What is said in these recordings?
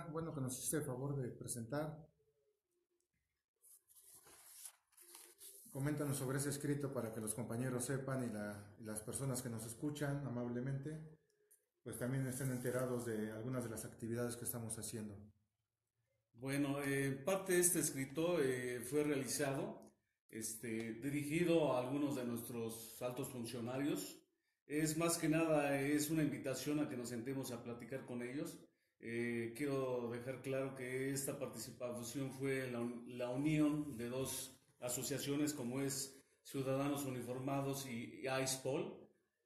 Omar, bueno que nos hiciste el favor de presentar. Coméntanos sobre ese escrito para que los compañeros sepan y las personas que nos escuchan amablemente, pues también estén enterados de algunas de las actividades que estamos haciendo. Bueno, parte de este escrito fue realizado, dirigido a algunos de nuestros altos funcionarios. Es más que nada, es una invitación a que nos sentemos a platicar con ellos. Quiero dejar claro que esta participación fue la unión de dos asociaciones como es Ciudadanos Uniformados y ICEPOL.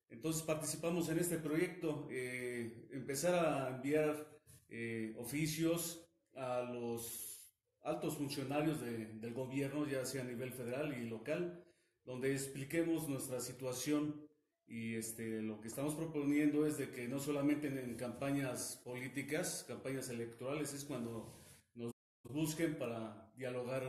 Entonces participamos en este proyecto, empezar a enviar oficios a los altos funcionarios del gobierno, ya sea a nivel federal y local, donde expliquemos nuestra situación y lo que estamos proponiendo es de que no solamente en campañas políticas, campañas electorales, es cuando nos busquen para dialogar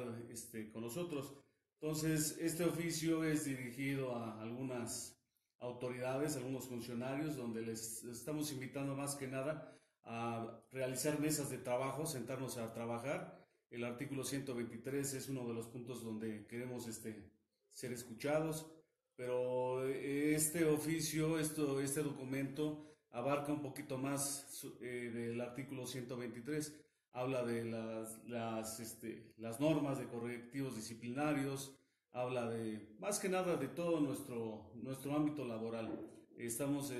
con nosotros. Entonces, este oficio es dirigido a algunas autoridades, algunos funcionarios, donde les estamos invitando más que nada a realizar mesas de trabajo, sentarnos a trabajar. El artículo 123 es uno de los puntos donde queremos ser escuchados, pero este oficio, este documento abarca un poquito más del artículo 123. Habla de las normas de correctivos disciplinarios, habla de, más que nada, de todo nuestro ámbito laboral. Estamos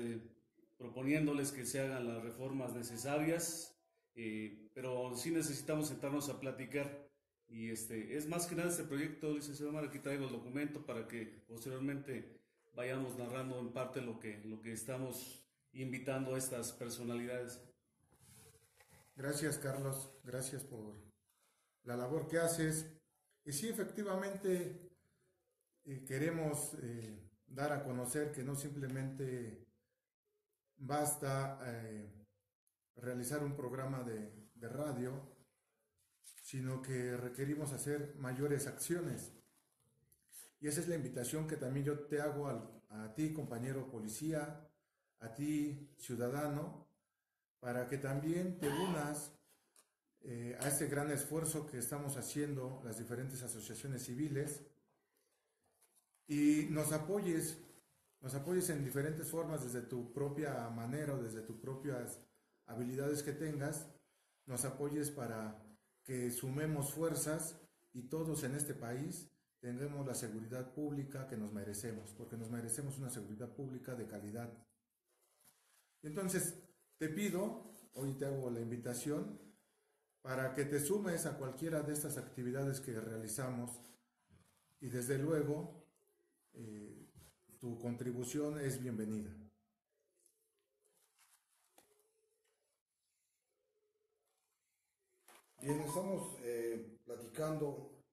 proponiéndoles que se hagan las reformas necesarias, pero sí necesitamos sentarnos a platicar. Y es más que nada este proyecto, licenciado Omar, aquí traigo el documento para que posteriormente vayamos narrando en parte lo que estamos invitando a estas personalidades. Gracias, Carlos, gracias por la labor que haces. Y sí, efectivamente, queremos dar a conocer que no simplemente basta realizar un programa de radio, sino que requerimos hacer mayores acciones. Y esa es la invitación que también yo te hago a ti, compañero policía, a ti, ciudadano, para que también te unas a este gran esfuerzo que estamos haciendo las diferentes asociaciones civiles y nos apoyes en diferentes formas, desde tu propia manera o desde tus propias habilidades que tengas, nos apoyes para que sumemos fuerzas y todos en este país tengamos la seguridad pública que nos merecemos, porque nos merecemos una seguridad pública de calidad. Entonces, te pido, hoy te hago la invitación, para que te sumes a cualquiera de estas actividades que realizamos y desde luego tu contribución es bienvenida. Bien, estamos platicando,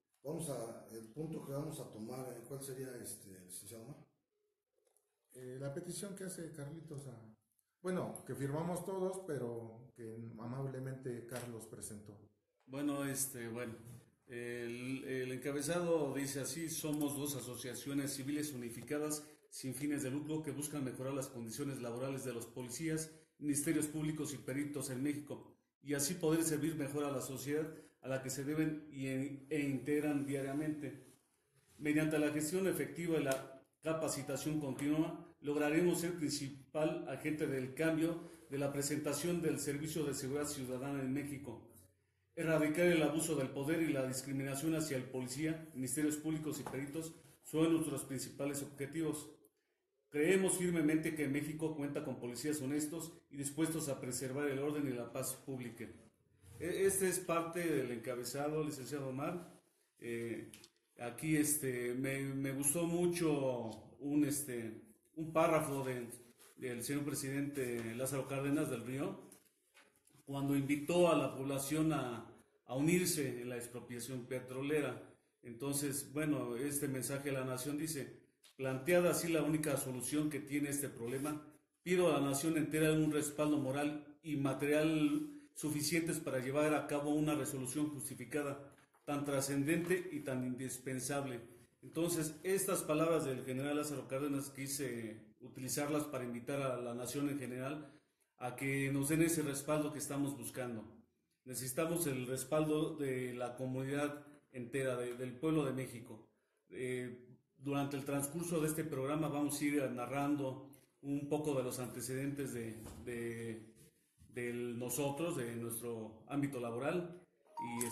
el punto que vamos a tomar, ¿cuál sería, licenciado Omar? La petición que hace Carlitos, que firmamos todos, pero que amablemente Carlos presentó. Bueno, el encabezado dice así: somos dos asociaciones civiles unificadas sin fines de lucro que buscan mejorar las condiciones laborales de los policías, ministerios públicos y peritos en México, y así poder servir mejor a la sociedad a la que se deben e integran diariamente. Mediante la gestión efectiva y la capacitación continua, lograremos ser principal agente del cambio de la presentación del Servicio de Seguridad Ciudadana en México. Erradicar el abuso del poder y la discriminación hacia el policía, ministerios públicos y peritos son nuestros principales objetivos. Creemos firmemente que México cuenta con policías honestos y dispuestos a preservar el orden y la paz pública. Este es parte del encabezado, licenciado Omar. Aquí me gustó mucho un párrafo del señor presidente Lázaro Cárdenas del Río, cuando invitó a la población a unirse en la expropiación petrolera. Entonces, bueno, este mensaje a la nación dice: planteada así la única solución que tiene este problema, pido a la nación entera un respaldo moral y material suficientes para llevar a cabo una resolución justificada, tan trascendente y tan indispensable. Entonces, estas palabras del general Lázaro Cárdenas quise utilizarlas para invitar a la nación en general a que nos den ese respaldo que estamos buscando. necesitamos el respaldo de la comunidad entera, del pueblo de México. Durante el transcurso de este programa vamos a ir narrando un poco de los antecedentes de nosotros, de nuestro ámbito laboral. Y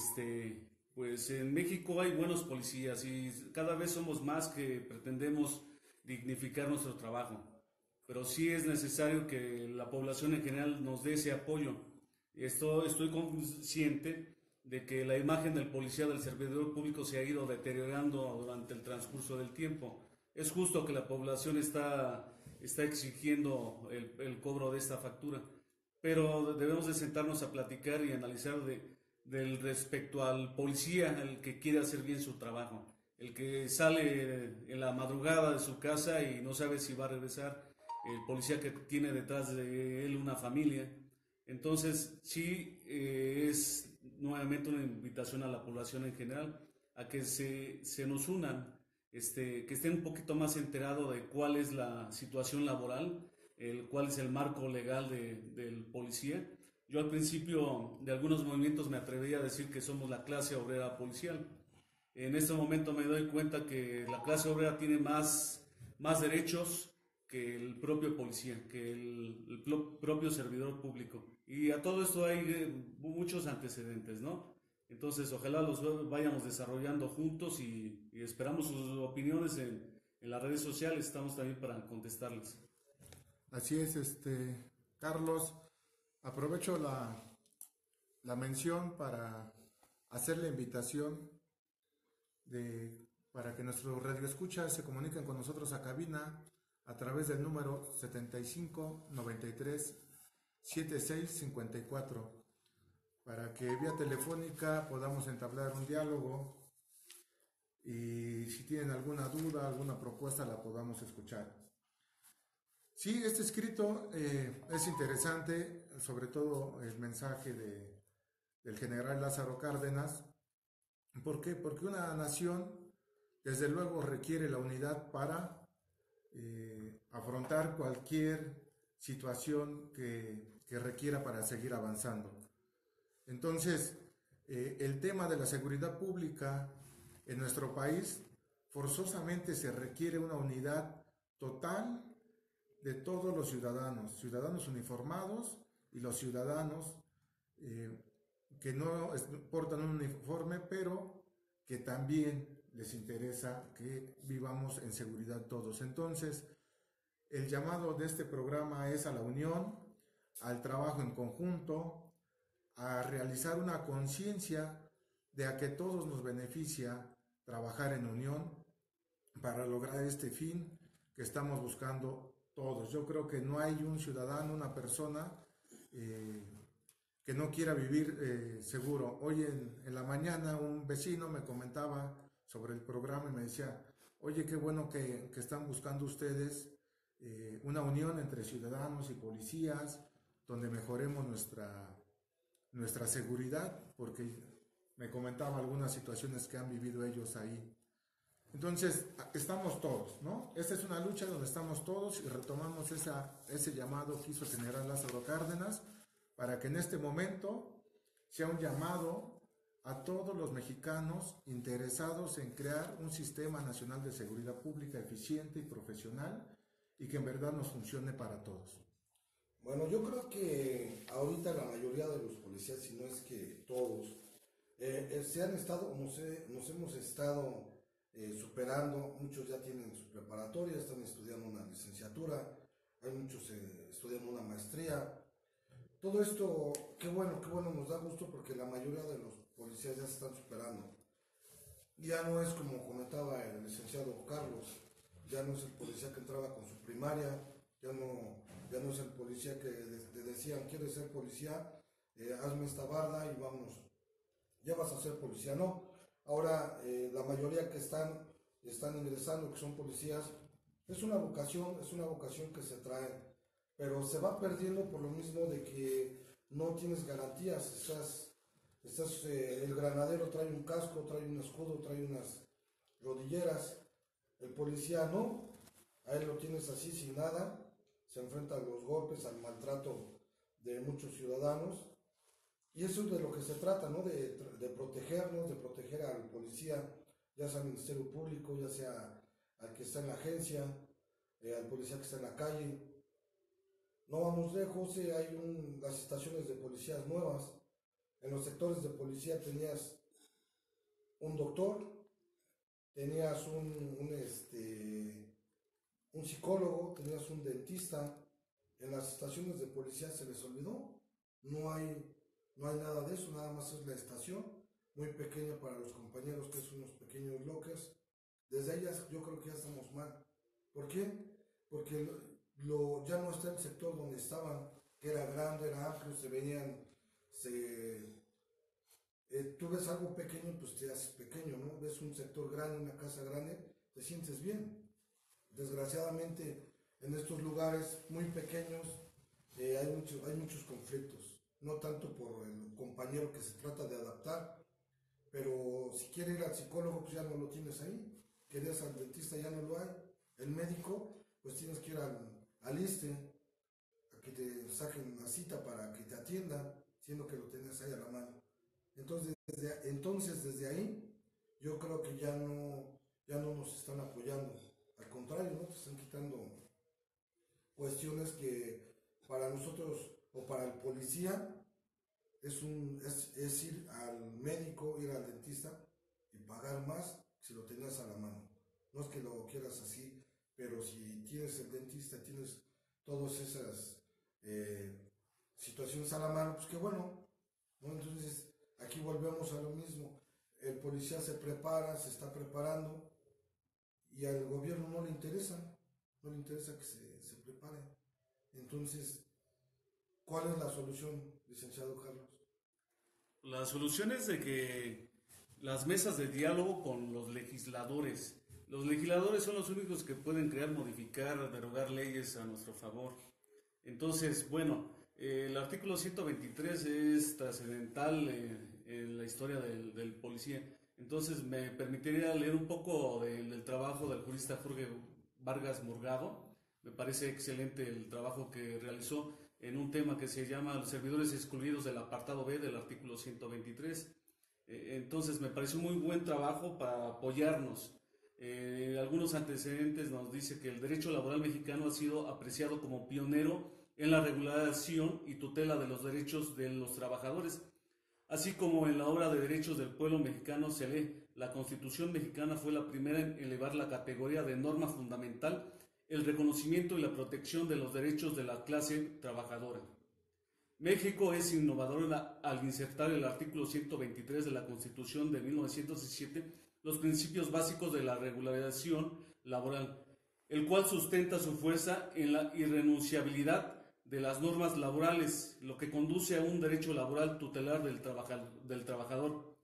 pues en México hay buenos policías y cada vez somos más que pretendemos dignificar nuestro trabajo. Pero sí es necesario que la población en general nos dé ese apoyo. Estoy consciente de que la imagen del policía, del servidor público, se ha ido deteriorando durante el transcurso del tiempo. Es justo que la población está exigiendo el cobro de esta factura, pero debemos de sentarnos a platicar y analizar del respecto al policía, el que quiere hacer bien su trabajo, el que sale en la madrugada de su casa y no sabe si va a regresar, el policía que tiene detrás de él una familia. Entonces, sí, es nuevamente una invitación a la población en general a que se nos unan, que estén un poquito más enterados de cuál es la situación laboral, cuál es el marco legal del policía. Yo al principio de algunos movimientos me atrevería a decir que somos la clase obrera policial. En este momento me doy cuenta que la clase obrera tiene más derechos que el propio policía, que el propio servidor público. Y a todo esto hay muchos antecedentes, ¿no? Entonces, ojalá los vayamos desarrollando juntos y esperamos sus opiniones en las redes sociales. Estamos también para contestarles. Así es, Carlos. Aprovecho la mención para hacer la invitación para que nuestros radioescuchas se comuniquen con nosotros a cabina a través del número 75 93 76 54, para que vía telefónica podamos entablar un diálogo y si tienen alguna duda, alguna propuesta, la podamos escuchar. Sí, este escrito es interesante, sobre todo el mensaje del general Lázaro Cárdenas. ¿Por qué? Porque una nación, desde luego, requiere la unidad para afrontar cualquier situación que requiera para seguir avanzando. Entonces, el tema de la seguridad pública en nuestro país, forzosamente se requiere una unidad total de todos los ciudadanos uniformados y los ciudadanos que no portan un uniforme, pero que también les interesa que vivamos en seguridad todos. Entonces, el llamado de este programa es a la unión, al trabajo en conjunto, a realizar una conciencia de a que todos nos beneficia trabajar en unión para lograr este fin que estamos buscando todos. Yo creo que no hay un ciudadano, una persona que no quiera vivir seguro. Hoy en la mañana un vecino me comentaba sobre el programa y me decía, oye, qué bueno que están buscando ustedes una unión entre ciudadanos y policías, donde mejoremos nuestra seguridad, porque me comentaba algunas situaciones que han vivido ellos ahí. Entonces, estamos todos, ¿no? Esta es una lucha donde estamos todos y retomamos ese llamado que hizo el general Lázaro Cárdenas para que en este momento sea un llamado a todos los mexicanos interesados en crear un sistema nacional de seguridad pública eficiente y profesional y que en verdad nos funcione para todos. Bueno, yo creo que ahorita la mayoría de los policías, si no es que todos, nos hemos estado superando. Muchos ya tienen su preparatoria, están estudiando una licenciatura, hay muchos estudiando una maestría. Todo esto, qué bueno, nos da gusto porque la mayoría de los policías ya se están superando. Ya no es como comentaba el licenciado Carlos, ya no es el policía que entraba con su primaria, ya no es el policía que te decían, ¿quieres ser policía? Hazme esta barda y vamos, ya vas a ser policía. No, ahora la mayoría que están ingresando, que son policías, es una vocación que se trae, pero se va perdiendo por lo mismo de que no tienes garantías. El granadero trae un casco, trae un escudo, trae unas rodilleras, el policía no, a él lo tienes así sin nada, se enfrenta a los golpes, al maltrato de muchos ciudadanos Y eso es de lo que se trata, ¿no? De protegernos, de proteger al policía, ya sea al Ministerio Público, ya sea al que está en la agencia, al policía que está en la calle. No vamos lejos, hay las estaciones de policías nuevas. En los sectores de policía tenías un doctor, tenías un psicólogo, tenías un dentista. En las estaciones de policía se les olvidó. No hay nada de eso, nada más es la estación, muy pequeña para los compañeros, que es unos pequeños lockers. Desde ahí yo creo que ya estamos mal. ¿Por qué? Porque ya no está el sector donde estaban, que era grande, era amplio, tú ves algo pequeño, pues te haces pequeño, ¿no? Ves un sector grande, una casa grande, te sientes bien. Desgraciadamente, en estos lugares muy pequeños hay muchos conflictos, no tanto por el compañero que se trata de adaptar, pero si quiere ir al psicólogo, pues ya no lo tienes ahí. Querías al dentista, ya no lo hay. El médico, pues tienes que ir al ISSSTE a que te saquen una cita para que te atiendan, siendo que lo tenías ahí a la mano. Entonces desde ahí, yo creo que ya no nos están apoyando. Al contrario, ¿no? Te están quitando cuestiones que para nosotros o para el policía es ir al médico, ir al dentista y pagar más si lo tenías a la mano. No es que lo quieras así, pero si tienes el dentista, tienes todas esas situaciones a la mano, pues qué bueno, ¿no? Entonces aquí volvemos a lo mismo. El policía se está preparando, y al gobierno no le interesa que se prepare. Entonces, ¿cuál es la solución, licenciado Carlos? La solución es de que las mesas de diálogo con los legisladores son los únicos que pueden crear, modificar, derogar leyes a nuestro favor. Entonces, bueno, el artículo 123 es trascendental en la historia del policía. Entonces me permitiría leer un poco del trabajo del jurista Jorge Vargas Morgado. Me parece excelente el trabajo que realizó en un tema que se llama los servidores excluidos del apartado B del artículo 123. Entonces me pareció muy buen trabajo para apoyarnos. Algunos antecedentes nos dice que el derecho laboral mexicano ha sido apreciado como pionero en la regulación y tutela de los derechos de los trabajadores. Así como en la obra de derechos del pueblo mexicano se lee, la Constitución mexicana fue la primera en elevar la categoría de norma fundamental, el reconocimiento y la protección de los derechos de la clase trabajadora. México es innovador al insertar el artículo 123 de la Constitución de 1917 los principios básicos de la regulación laboral, el cual sustenta su fuerza en la irrenunciabilidad de las normas laborales, lo que conduce a un derecho laboral tutelar del trabajador.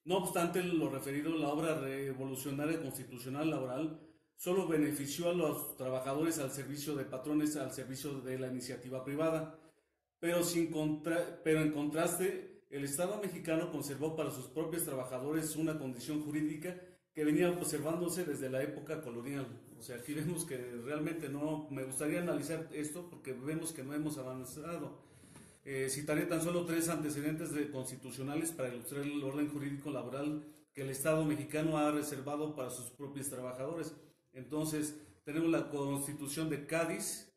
No obstante lo referido, la obra revolucionaria constitucional laboral solo benefició a los trabajadores al servicio de patrones, al servicio de la iniciativa privada, pero en contraste, el Estado mexicano conservó para sus propios trabajadores una condición jurídica que venía observándose desde la época colonial. O sea, aquí vemos que realmente no, me gustaría analizar esto porque vemos que no hemos avanzado. Citaré tan solo 3 antecedentes constitucionales para ilustrar el orden jurídico laboral que el Estado mexicano ha reservado para sus propios trabajadores. Entonces, tenemos la Constitución de Cádiz,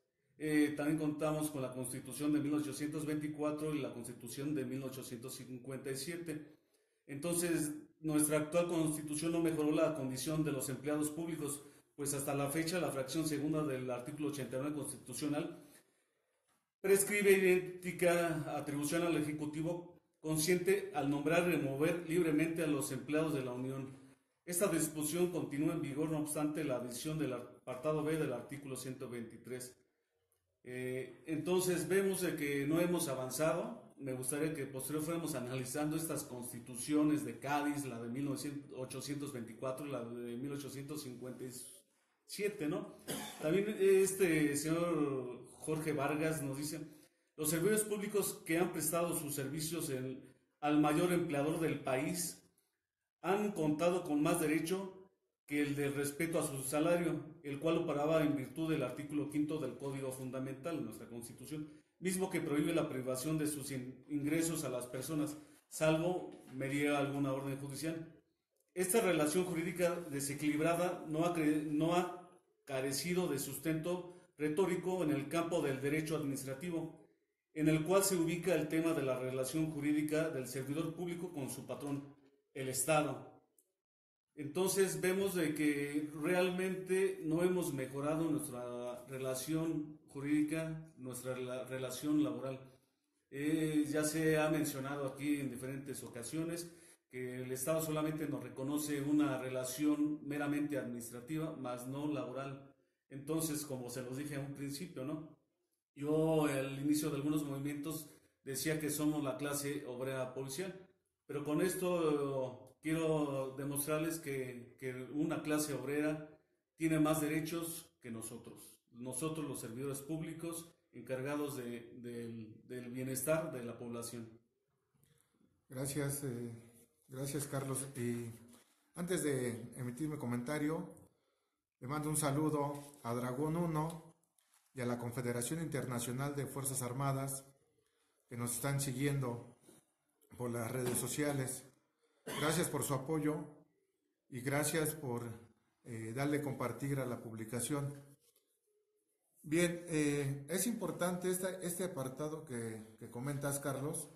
también contamos con la Constitución de 1824 y la Constitución de 1857. Entonces, nuestra actual Constitución no mejoró la condición de los empleados públicos, pues hasta la fecha la fracción segunda del artículo 89 constitucional prescribe idéntica atribución al Ejecutivo consciente al nombrar y remover libremente a los empleados de la Unión. Esta disposición continúa en vigor, no obstante la adición del apartado B del artículo 123. Entonces vemos que no hemos avanzado. Me gustaría que posterior fuéramos analizando estas constituciones de Cádiz, la de 1824, la de 1857, ¿no? También este señor Jorge Vargas nos dice, los servidores públicos que han prestado sus servicios al mayor empleador del país han contado con más derecho que el de respeto a su salario, el cual operaba en virtud del artículo 5 del Código Fundamental de nuestra Constitución. mismo que prohíbe la privación de sus ingresos a las personas, salvo mediar alguna orden judicial. Esta relación jurídica desequilibrada no ha carecido de sustento retórico en el campo del derecho administrativo, en el cual se ubica el tema de la relación jurídica del servidor público con su patrón, el Estado. Entonces vemos de que realmente no hemos mejorado nuestra relación jurídica, nuestra relación laboral. Ya se ha mencionado aquí en diferentes ocasiones que el Estado solamente nos reconoce una relación meramente administrativa, más no laboral. Entonces, como se los dije a un principio, ¿no? Yo al inicio de algunos movimientos decía que somos la clase obrera policial, pero con esto quiero demostrarles que una clase obrera tiene más derechos que nosotros. Nosotros los servidores públicos encargados del bienestar de la población. Gracias, gracias Carlos. Y antes de emitir mi comentario, le mando un saludo a Dragón 1 y a la Confederación Internacional de Fuerzas Armadas que nos están siguiendo por las redes sociales. Gracias por su apoyo y gracias por darle compartir a la publicación. Bien, es importante este apartado que comentas, Carlos,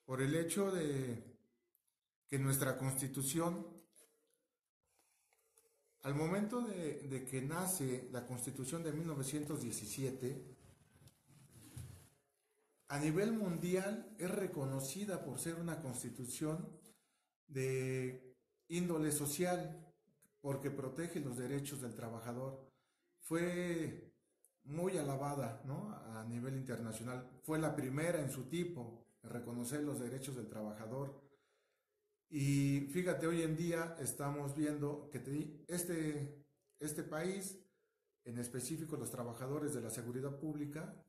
por el hecho de que nuestra Constitución, al momento de que nace la Constitución de 1917, a nivel mundial es reconocida por ser una Constitución de índole social, porque protege los derechos del trabajador. Fue muy alabada, ¿no?, a nivel internacional. Fue la primera en su tipo en reconocer los derechos del trabajador. Y fíjate, hoy en día estamos viendo que este país, en específico los trabajadores de la seguridad pública,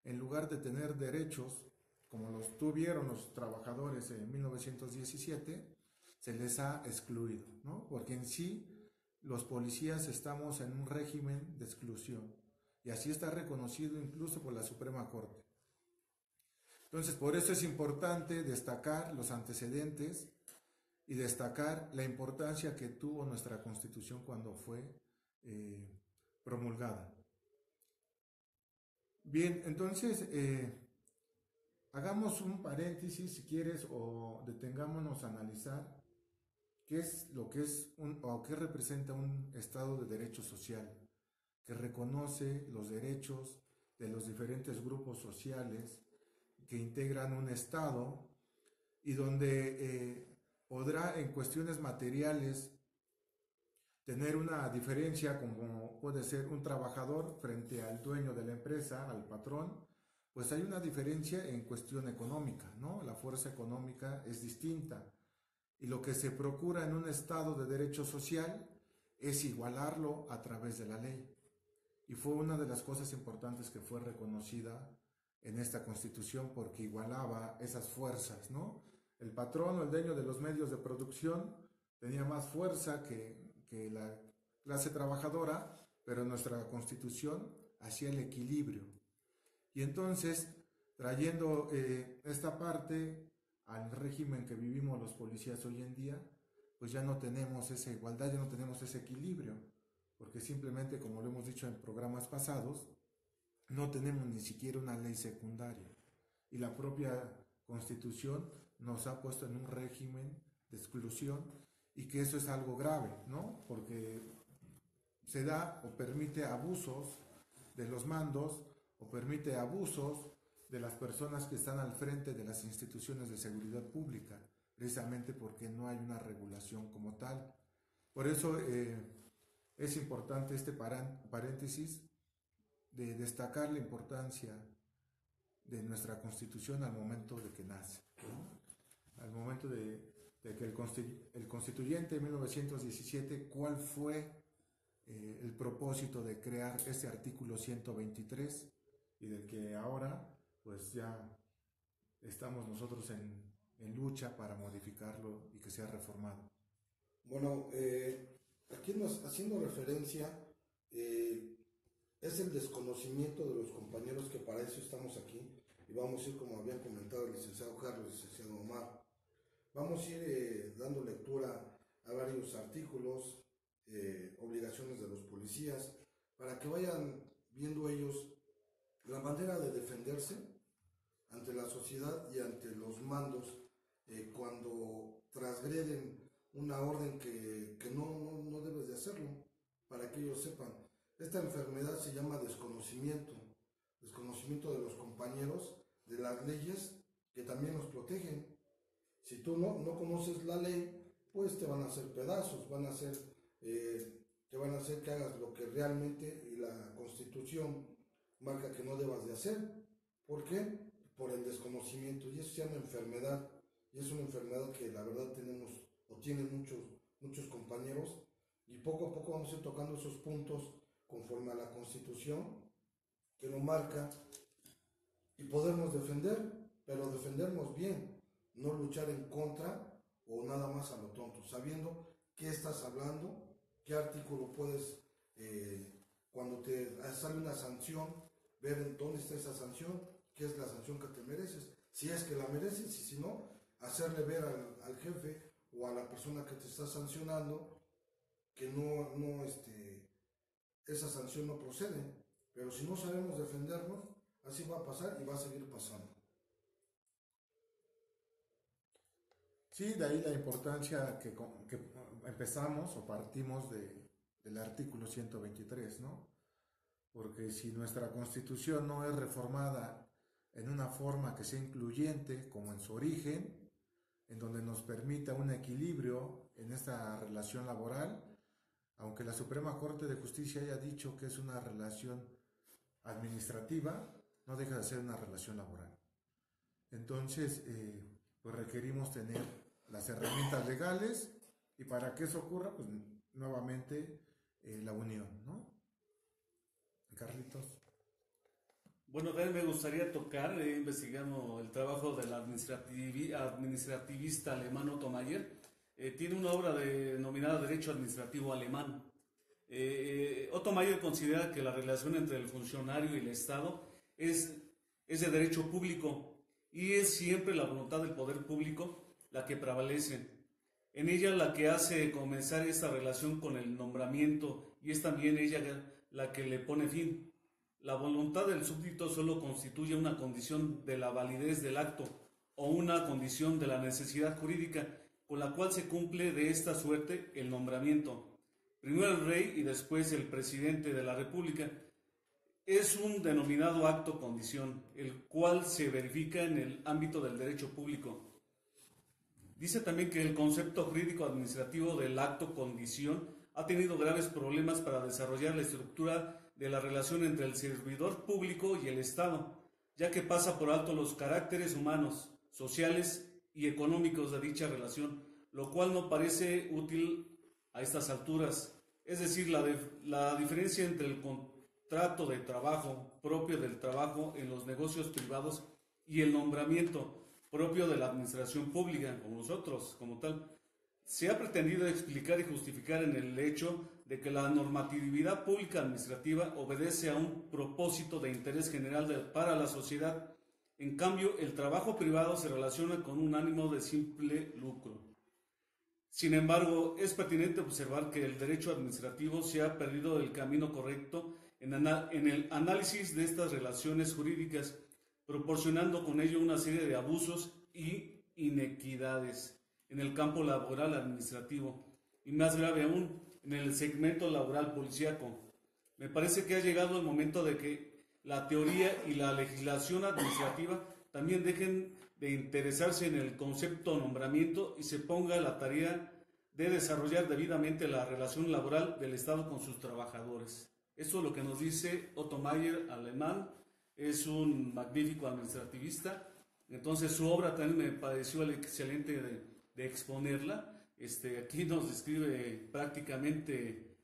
en lugar de tener derechos como los tuvieron los trabajadores en 1917, se les ha excluido, ¿no? Porque en sí los policías estamos en un régimen de exclusión y así está reconocido incluso por la Suprema Corte. Entonces, por eso es importante destacar los antecedentes y destacar la importancia que tuvo nuestra Constitución cuando fue promulgada. Bien, entonces hagamos un paréntesis si quieres, o detengámonos a analizar qué es lo que es o qué representa un Estado de Derecho Social, que reconoce los derechos de los diferentes grupos sociales que integran un Estado y donde podrá en cuestiones materiales tener una diferencia, como puede ser un trabajador frente al dueño de la empresa, al patrón. Pues hay una diferencia en cuestión económica, ¿no? La fuerza económica es distinta. Y lo que se procura en un Estado de derecho social es igualarlo a través de la ley. Y fue una de las cosas importantes que fue reconocida en esta Constitución, porque igualaba esas fuerzas, ¿no? El patrón o el dueño de los medios de producción tenía más fuerza que la clase trabajadora, pero nuestra Constitución hacía el equilibrio. Y entonces, trayendo esta parte al régimen que vivimos los policías hoy en día, pues ya no tenemos esa igualdad, ya no tenemos ese equilibrio, porque simplemente, como lo hemos dicho en programas pasados, no tenemos ni siquiera una ley secundaria. Y la propia Constitución nos ha puesto en un régimen de exclusión, y que eso es algo grave, ¿no? Porque se da o permite abusos de los mandos, o permite abusos de las personas que están al frente de las instituciones de seguridad pública, precisamente porque no hay una regulación como tal. Por eso es importante este paréntesis de destacar la importancia de nuestra Constitución al momento de que nace, ¿no? Al momento de que el constituyente en 1917, ¿cuál fue el propósito de crear este artículo 123? Y del que ahora pues ya estamos nosotros en lucha para modificarlo y que sea reformado. Bueno, aquí haciendo referencia, es el desconocimiento de los compañeros, que para eso estamos aquí, y vamos a ir, como habían comentado el licenciado Carlos, el licenciado Omar, vamos a ir dando lectura a varios artículos, obligaciones de los policías, para que vayan viendo ellos la manera de defenderse ante la sociedad y ante los mandos cuando transgreden una orden que no debes de hacerlo, para que ellos sepan. Esta enfermedad se llama desconocimiento de los compañeros, de las leyes que también nos protegen. Si tú no conoces la ley, pues te van a hacer pedazos, te van a hacer que hagas lo que realmente la Constitución marca que no debas de hacer. ¿Por qué? Por el desconocimiento, y eso se llama enfermedad, y es una enfermedad que la verdad tienen muchos compañeros, y poco a poco vamos a ir tocando esos puntos conforme a la Constitución que lo marca, y podernos defender, pero defendernos bien, no luchar en contra o nada más a lo tonto, sabiendo qué estás hablando, qué artículo puedes, cuando te sale una sanción, ver en dónde está esa sanción, qué es la sanción que te mereces, si es que la mereces, y si no, hacerle ver al jefe o a la persona que te está sancionando que esa sanción no procede. Pero si no sabemos defendernos, así va a pasar y va a seguir pasando. Sí, de ahí la importancia que empezamos o partimos del artículo 123, ¿no? Porque si nuestra Constitución no es reformada en una forma que sea incluyente, como en su origen, en donde nos permita un equilibrio en esta relación laboral, aunque la Suprema Corte de Justicia haya dicho que es una relación administrativa, no deja de ser una relación laboral. Entonces, pues requerimos tener las herramientas legales, y para que eso ocurra, pues nuevamente la unión, ¿no? Carlitos. Bueno, también me gustaría tocar, investigando el trabajo del administrativista alemán Otto Mayer. Tiene una obra denominada Derecho Administrativo Alemán. Otto Mayer considera que la relación entre el funcionario y el Estado es de derecho público, y es siempre la voluntad del poder público la que prevalece. En ella la que hace comenzar esta relación con el nombramiento, y es también ella la que le pone fin. La voluntad del súbdito solo constituye una condición de la validez del acto o una condición de la necesidad jurídica con la cual se cumple de esta suerte el nombramiento. Primero el rey y después el presidente de la República. Es un denominado acto condición, el cual se verifica en el ámbito del derecho público. Dice también que el concepto jurídico administrativo del acto condición ha tenido graves problemas para desarrollar la estructura de la relación entre el servidor público y el Estado, ya que pasa por alto los caracteres humanos, sociales y económicos de dicha relación, lo cual no parece útil a estas alturas. Es decir, la diferencia entre el contrato de trabajo propio del trabajo en los negocios privados y el nombramiento propio de la administración pública, como nosotros, como tal, se ha pretendido explicar y justificar en el hecho de que la normatividad pública administrativa obedece a un propósito de interés general para la sociedad. En cambio, el trabajo privado se relaciona con un ánimo de simple lucro. Sin embargo, es pertinente observar que el derecho administrativo se ha perdido del camino correcto en el análisis de estas relaciones jurídicas, proporcionando con ello una serie de abusos y inequidades en el campo laboral administrativo, y más grave aún, en el segmento laboral policíaco. Me parece que ha llegado el momento de que la teoría y la legislación administrativa también dejen de interesarse en el concepto nombramiento y se ponga la tarea de desarrollar debidamente la relación laboral del Estado con sus trabajadores. Eso es lo que nos dice Otto Mayer, alemán. Es un magnífico administrativista. Entonces su obra también me pareció excelente de exponerla. Aquí nos describe prácticamente,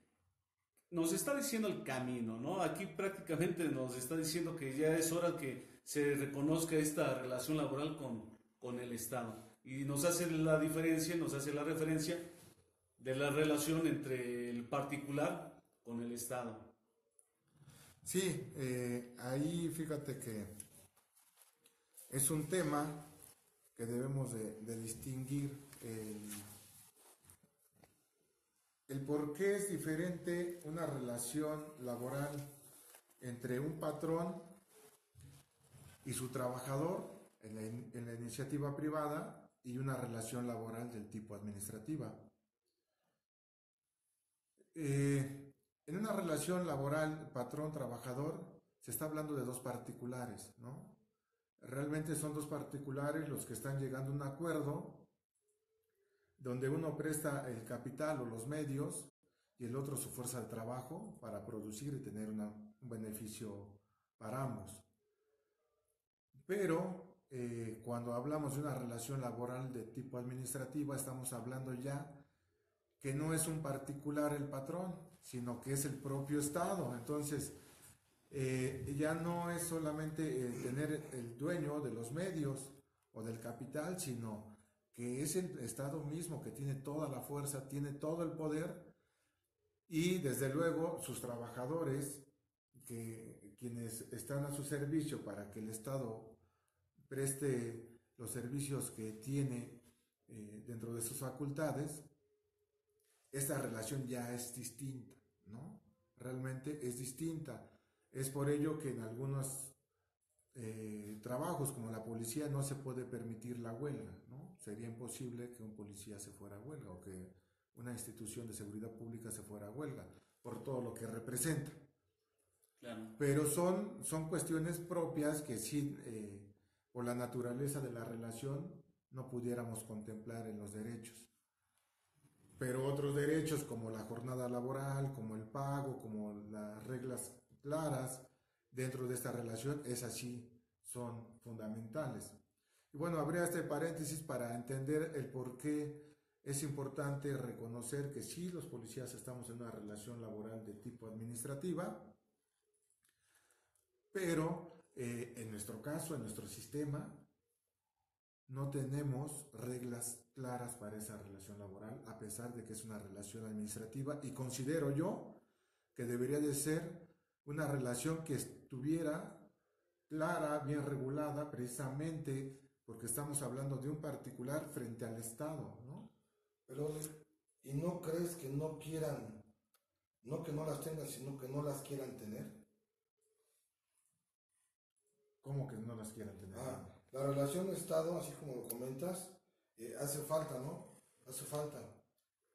nos está diciendo el camino, ¿no? Aquí prácticamente nos está diciendo que ya es hora que se reconozca esta relación laboral con el Estado. Y nos hace la diferencia, nos hace la referencia de la relación entre el particular con el Estado. Sí, ahí fíjate que es un tema que debemos de distinguir el por qué es diferente una relación laboral entre un patrón y su trabajador en la iniciativa privada y una relación laboral del tipo administrativa. En una relación laboral patrón-trabajador se está hablando de dos particulares, ¿no? Realmente son dos particulares los que están llegando a un acuerdo donde uno presta el capital o los medios y el otro su fuerza de trabajo para producir y tener un beneficio para ambos. Pero cuando hablamos de una relación laboral de tipo administrativa, estamos hablando ya que no es un particular el patrón, sino que es el propio Estado. Entonces, ya no es solamente tener el dueño de los medios o del capital, sino que es el Estado mismo que tiene toda la fuerza, tiene todo el poder y desde luego sus trabajadores, quienes están a su servicio para que el Estado preste los servicios que tiene dentro de sus facultades. Esta relación ya es distinta, ¿no? Realmente es distinta. Es por ello que en algunos trabajos como la policía no se puede permitir la huelga, ¿no? Sería imposible que un policía se fuera a huelga o que una institución de seguridad pública se fuera a huelga por todo lo que representa. Claro. Pero son cuestiones propias que sí, por la naturaleza de la relación, no pudiéramos contemplar en los derechos. Pero otros derechos como la jornada laboral, como el pago, como las reglas claras dentro de esta relación, es así, son fundamentales. Y bueno, habría este paréntesis para entender el por qué es importante reconocer que sí, los policías estamos en una relación laboral de tipo administrativa, pero en nuestro caso, en nuestro sistema, no tenemos reglas claras para esa relación laboral, a pesar de que es una relación administrativa, y considero yo que debería de ser una relación que estuviera clara, bien regulada, precisamente porque estamos hablando de un particular frente al Estado, ¿no? Pero, ¿y no crees que no quieran, no que no las tengan, sino que no las quieran tener? ¿Cómo que no las quieran tener? La relación Estado, así como lo comentas, hace falta, ¿no? Hace falta.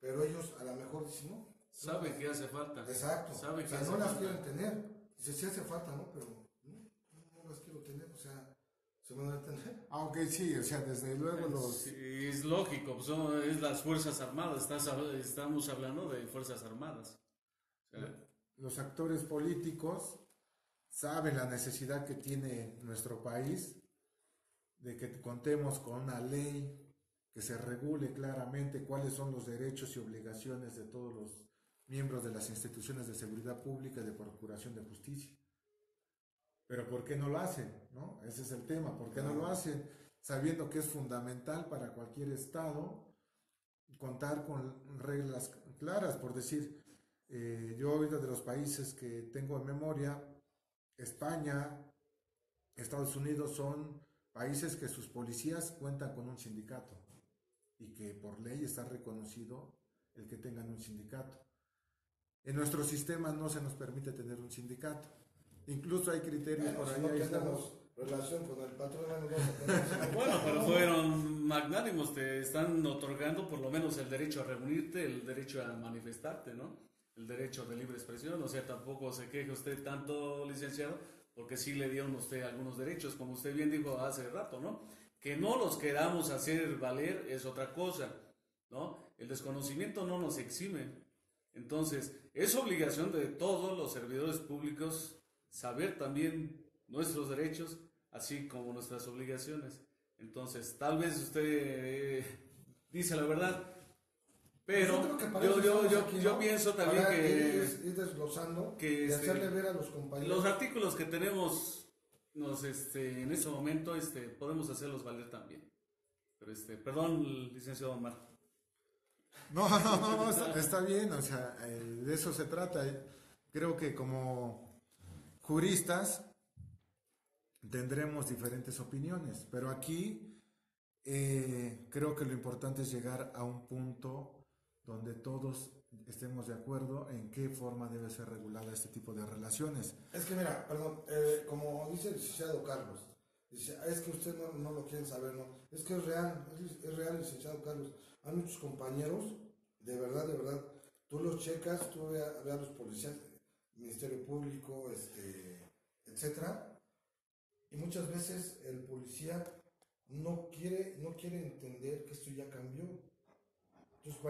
Pero ellos a lo mejor dicen, no. Sabe que hace falta. Exacto. Sabe que no las quieren tener. Dice, sí hace falta, ¿no? Pero no las quiero tener. O sea, ¿se me van a entender? Aunque sí, o sea, desde luego Sí, es lógico, pues es las Fuerzas Armadas, estamos hablando de Fuerzas Armadas. O sea, los actores políticos saben la necesidad que tiene nuestro país de que contemos con una ley que se regule claramente cuáles son los derechos y obligaciones de todos los miembros de las instituciones de seguridad pública y de procuración de justicia. Pero ¿por qué no lo hacen? ¿No? Ese es el tema. ¿Por qué no lo hacen? Sabiendo que es fundamental para cualquier Estado contar con reglas claras. Por decir, yo ahorita de los países que tengo en memoria, España, Estados Unidos son países que sus policías cuentan con un sindicato y que por ley está reconocido el que tengan un sindicato. En nuestro sistema no se nos permite tener un sindicato. Incluso hay criterios por ahí. Si no tenemos relación con el patrón, bueno, pero fueron magnánimos, te están otorgando por lo menos el derecho a reunirte, el derecho a manifestarte, ¿no? El derecho de libre expresión, o sea, tampoco se queje usted tanto, licenciado, porque sí le dieron a usted algunos derechos, como usted bien dijo hace rato, ¿no? Que no los queramos hacer valer es otra cosa, ¿no? El desconocimiento no nos exime. Entonces, es obligación de todos los servidores públicos saber también nuestros derechos, así como nuestras obligaciones. Entonces, tal vez usted dice la verdad, pero yo pienso también que ir desglosando que y hacerle ver a los compañeros. Los artículos que tenemos en este momento podemos hacerlos valer también. Pero perdón, licenciado Omar. No, está bien, o sea, de eso se trata. Creo que como juristas tendremos diferentes opiniones, pero aquí creo que lo importante es llegar a un punto donde todos estemos de acuerdo en qué forma debe ser regulada este tipo de relaciones. Es que mira, perdón, como dice el licenciado Carlos, dice, es que usted no lo quieren saber, ¿no? Es que es real, licenciado Carlos. Hay muchos compañeros, de verdad, tú los checas, tú ve a los policías, Ministerio Público, etcétera, y muchas veces el policía no quiere entender que esto ya cambió. Entonces,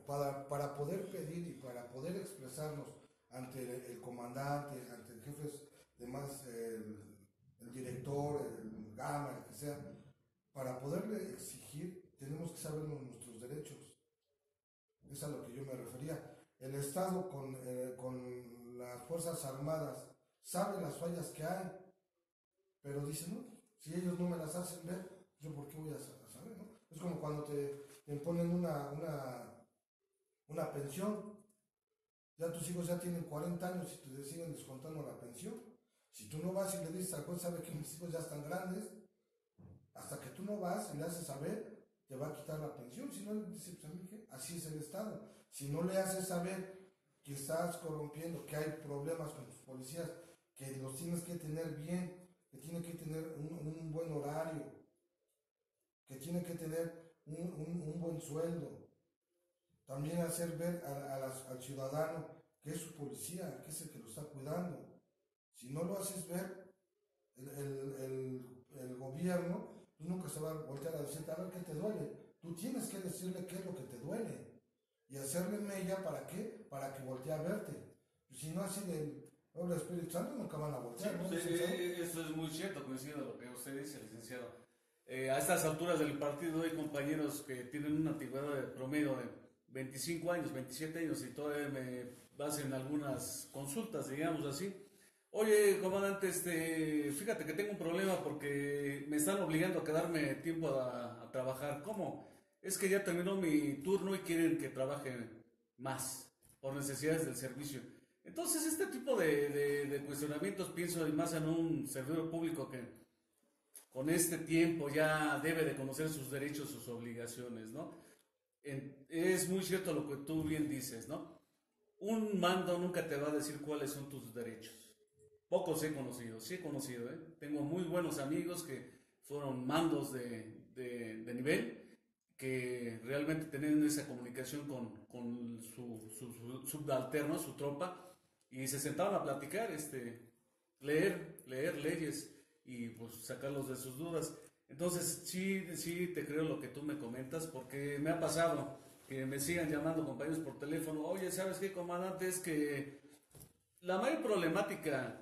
para poder pedir y para poder expresarnos ante el comandante, ante el jefe de más, el director, el gama, el que sea, para poderle exigir, tenemos que saber nuestros derechos. Es a lo que yo me refería. El Estado con las Fuerzas Armadas sabe las fallas que hay, pero dice, no, si ellos no me las hacen ver, yo por qué voy a saber, ¿no? Es como cuando te imponen una pensión, ya tus hijos ya tienen 40 años y te siguen descontando la pensión. Si tú no vas y le dices al juez, sabe que mis hijos ya están grandes, hasta que tú no vas y le haces saber, te va a quitar la pensión. Si no, le dices, pues a mí, ¿qué? Así es el Estado. Si no le haces saber que estás corrompiendo, que hay problemas con tus policías, que los tienes que tener bien, que tienen que tener un buen horario, que tienen que tener un buen sueldo. También hacer ver al ciudadano que es su policía, que es el que lo está cuidando. Si no lo haces ver, el gobierno pues nunca se va a voltear a decirte, a ver qué te duele. Tú tienes que decirle qué es lo que te duele y hacerle mella. ¿Para qué? Para que voltee a verte. Pues si no, así del obra Espíritu Santo nunca van a voltear. Sí, ¿no? pues, eso es muy cierto, coincido con lo que usted dice, licenciado. A estas alturas del partido hay compañeros que tienen una antigüedad de promedio de 25 años, 27 años y todavía me hacen algunas consultas, digamos así. Oye, comandante, fíjate que tengo un problema porque me están obligando a quedarme tiempo a trabajar. ¿Cómo? Es que ya terminó mi turno y quieren que trabaje más por necesidades del servicio. Entonces, este tipo de cuestionamientos pienso más en un servidor público que con este tiempo ya debe de conocer sus derechos, sus obligaciones, ¿no? Es muy cierto lo que tú bien dices, ¿no? Un mando nunca te va a decir cuáles son tus derechos. Pocos he conocido, sí he conocido, ¿eh? Tengo muy buenos amigos que fueron mandos de nivel, que realmente tenían esa comunicación con su subalterno, su tropa, y se sentaban a platicar, leer leyes y pues sacarlos de sus dudas. Entonces sí te creo lo que tú me comentas, porque me ha pasado que me sigan llamando compañeros por teléfono. Oye, ¿sabes qué, comandante? Es que la mayor problemática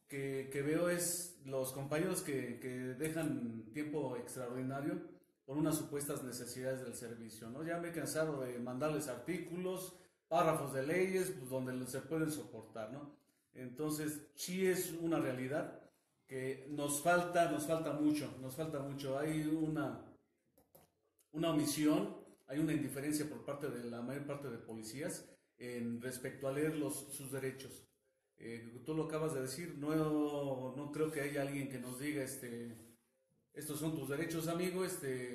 que veo es los compañeros que dejan tiempo extraordinario por unas supuestas necesidades del servicio, ¿no? Ya me he cansado de mandarles artículos, párrafos de leyes, pues, donde se pueden soportar, ¿no? Entonces sí es una realidad que nos falta mucho. Hay una omisión, hay una indiferencia por parte de la mayor parte de policías en respecto a leer sus derechos. Tú lo acabas de decir, no creo que haya alguien que nos diga, estos son tus derechos, amigo,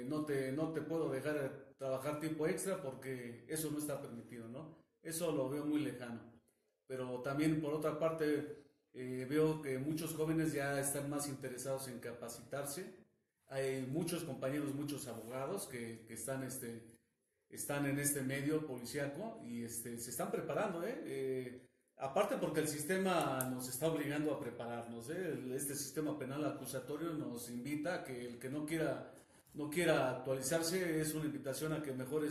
no te puedo dejar trabajar tiempo extra porque eso no está permitido, ¿no? Eso lo veo muy lejano. Pero también por otra parte veo que muchos jóvenes ya están más interesados en capacitarse. Hay muchos compañeros, muchos abogados que están en este medio policíaco y se están preparando, aparte porque el sistema nos está obligando a prepararnos, este sistema penal acusatorio nos invita a que el que no quiera actualizarse es una invitación a que mejor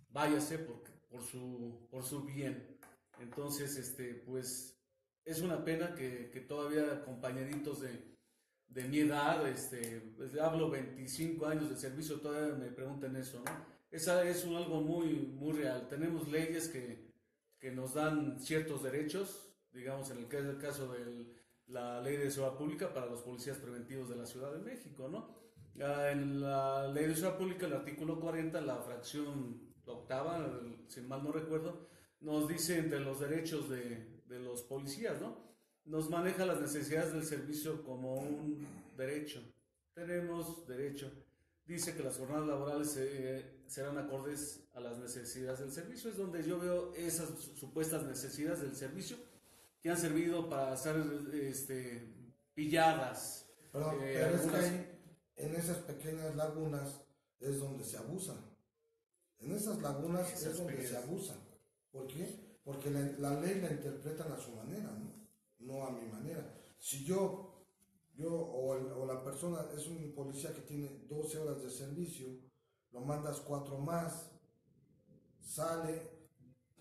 váyase por su bien. Entonces, pues es una pena que todavía compañeritos de mi edad, pues, hablo 25 años de servicio, todavía me preguntan eso, ¿no? Esa es algo muy, muy real. Tenemos leyes que nos dan ciertos derechos, digamos en el caso de la ley de seguridad pública para los policías preventivos de la Ciudad de México, ¿no? En la ley de seguridad pública, el artículo 40, la fracción octava, si mal no recuerdo, nos dice entre los derechos de los policías, ¿no? nos maneja las necesidades del servicio como un derecho. Tenemos derecho. Dice que las jornadas laborales serán acordes a las necesidades del servicio. Es donde yo veo esas supuestas necesidades del servicio que han servido para ser pilladas. Pero es que ahí, en esas pequeñas lagunas es donde se abusa. En esas lagunas es donde se abusa. ¿Por qué? Porque la ley la interpretan a su manera, no a mi manera. Si yo o la persona es un policía que tiene 12 horas de servicio, lo mandas 4 más, sale,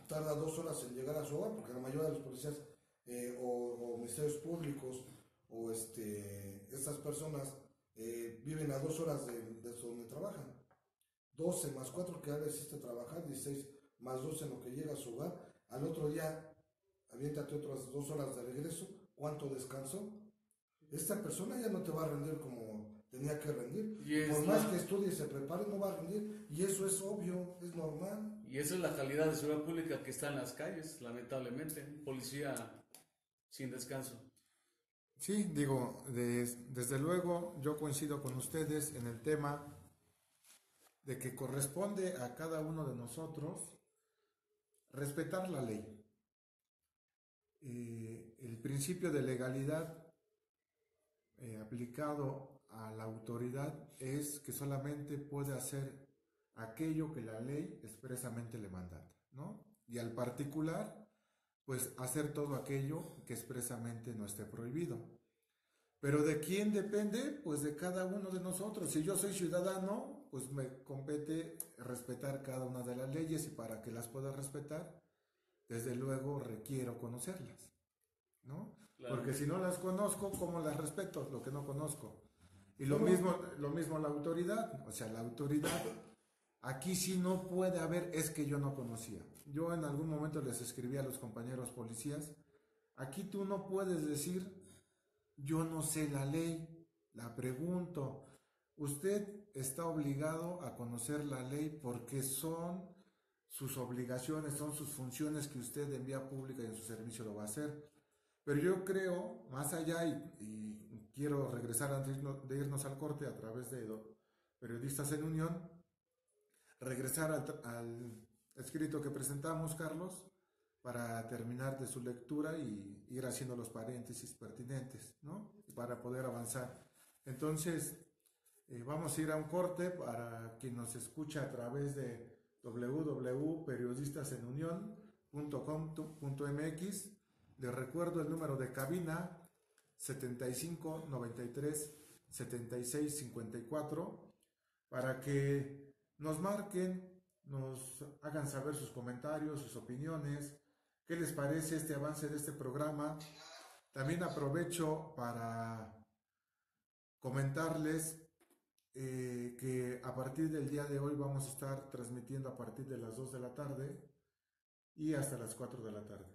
tarda 2 horas en llegar a su hogar, porque la mayoría de los policías o ministerios públicos o estas personas viven a 2 horas de donde trabajan. 12 más 4 que ya le hiciste trabajar, 16 más 12 en lo que llega a su hogar. Al otro día, aviéntate otras 2 horas de regreso. ¿Cuánto descansó? Esta persona ya no te va a rendir como tenía que rendir. Por más que estudie y se prepare, no va a rendir. Y eso es obvio, es normal. Y esa es la calidad de seguridad pública que está en las calles, lamentablemente. Policía sin descanso. Sí, digo, desde luego yo coincido con ustedes en el tema de que corresponde a cada uno de nosotros respetar la ley. El principio de legalidad aplicado a la autoridad es que solamente puede hacer aquello que la ley expresamente le mandata, ¿no? Y al particular, pues hacer todo aquello que expresamente no esté prohibido. Pero ¿de quién depende? Pues de cada uno de nosotros. Si yo soy ciudadano, pues me compete respetar cada una de las leyes, y para que las pueda respetar, desde luego requiero conocerlas, ¿no? Claro. Porque si no las conozco, ¿cómo las respeto? Lo que no conozco. Y lo mismo la autoridad. O sea, la autoridad, aquí sí no puede haber, es que yo no conocía. Yo en algún momento les escribí a los compañeros policías, aquí tú no puedes decir, yo no sé la ley, la pregunto. Usted está obligado a conocer la ley porque son sus obligaciones, son sus funciones que usted en vía pública y en su servicio lo va a hacer. Pero yo creo, más allá, y quiero regresar antes de irnos al corte a través de Periodistas en Unión, regresar al escrito que presentamos, Carlos, para terminar de su lectura y ir haciendo los paréntesis pertinentes, ¿no? Para poder avanzar. Entonces, vamos a ir a un corte para quien nos escucha a través de www.periodistasenunion.com.mx. Les recuerdo el número de cabina 75 93 76 54 para que nos marquen, nos hagan saber sus comentarios, sus opiniones, qué les parece este avance de este programa. También aprovecho para comentarles que a partir del día de hoy vamos a estar transmitiendo a partir de las 2 de la tarde y hasta las 4 de la tarde.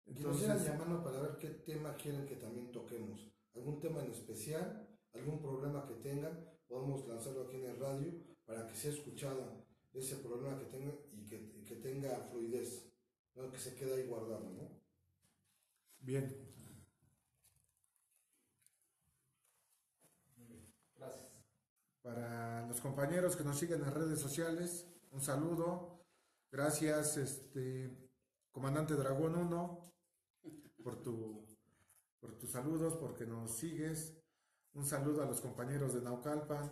Entonces, nos sigan llamando para ver qué tema quieren que también toquemos. ¿Algún tema en especial? ¿Algún problema que tengan? Podemos lanzarlo aquí en el radio para que sea escuchado ese problema que tengan y que tenga fluidez, no que se quede ahí guardado, ¿no? Bien. Gracias. Para los compañeros que nos siguen en redes sociales, un saludo. Gracias, Comandante Dragón 1, por tus saludos, porque nos sigues. Un saludo a los compañeros de Naucalpan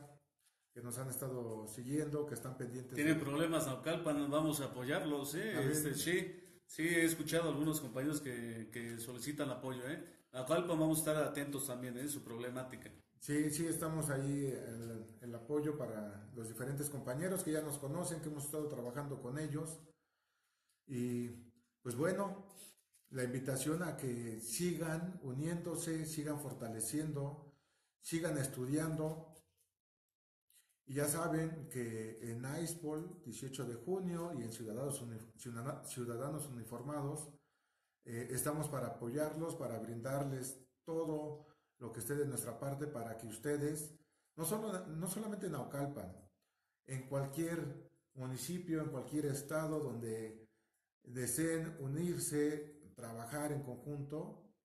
que nos han estado siguiendo, que están pendientes. Tienen problemas Naucalpan, vamos a apoyarlos, sí, he escuchado a algunos compañeros que solicitan apoyo, Naucalpan vamos a estar atentos también en su problemática. Sí, estamos ahí el apoyo para los diferentes compañeros que ya nos conocen, que hemos estado trabajando con ellos. Y pues bueno, la invitación a que sigan uniéndose, sigan fortaleciendo, sigan estudiando. Y ya saben que en ISPOL, 18 de junio, y en Ciudadanos Uniformados, estamos para apoyarlos, para brindarles todo lo que esté de nuestra parte para que ustedes, no solamente en Naucalpan, en cualquier municipio, en cualquier estado donde deseen unirse, trabajar en conjunto,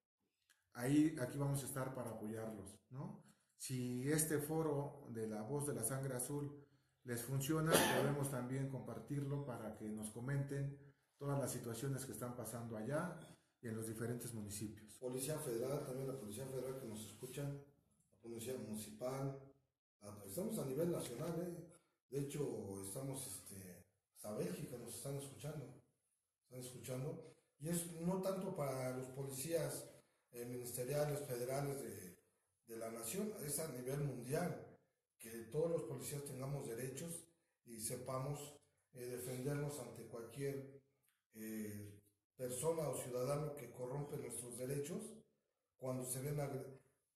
aquí vamos a estar para apoyarlos, ¿no? Si este foro de La Voz de la Sangre Azul les funciona, podemos también compartirlo para que nos comenten todas las situaciones que están pasando allá y en los diferentes municipios. Policía Federal, también la Policía Federal que nos escuchan, la Policía Municipal, estamos a nivel nacional, de hecho estamos hasta Bélgica nos están escuchando, y es no tanto para los policías ministeriales, federales de la nación, es a nivel mundial, que todos los policías tengamos derechos y sepamos defendernos ante cualquier persona o ciudadano que corrompe nuestros derechos cuando se ven,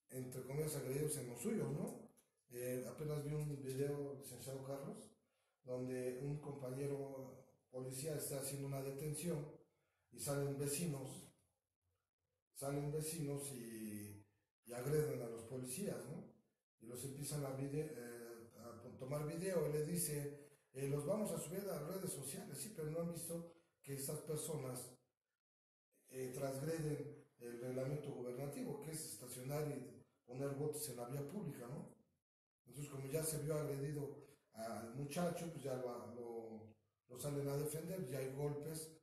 entre comillas, agredidos en los suyos, ¿no? Apenas vi un video, licenciado Carlos, donde un compañero policía está haciendo una detención y salen vecinos y agreden a los policías, ¿no? Y los empiezan a tomar video y le dice, los vamos a subir a las redes sociales, sí, pero no han visto que estas personas transgreden el reglamento gubernativo, que es estacionar y poner botes en la vía pública, ¿no? Entonces, como ya se vio agredido al muchacho, pues ya lo salen a defender, ya hay golpes,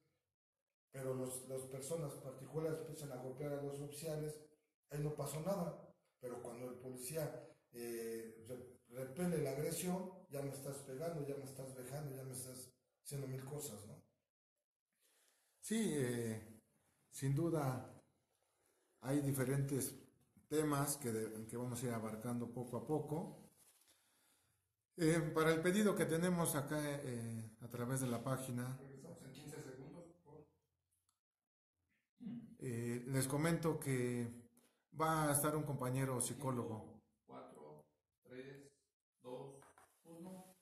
pero las personas particulares empiezan a golpear a los oficiales, ahí no pasó nada, pero cuando el policía repele la agresión, ya me estás pegando, ya me estás vejando, ya me estás haciendo mil cosas, ¿no? Sí, sin duda hay diferentes temas que vamos a ir abarcando poco a poco. Para el pedido que tenemos acá a través de la página, Estamos en 15 segundos. les comento que va a estar un compañero psicólogo. 4, 3, 2, 1.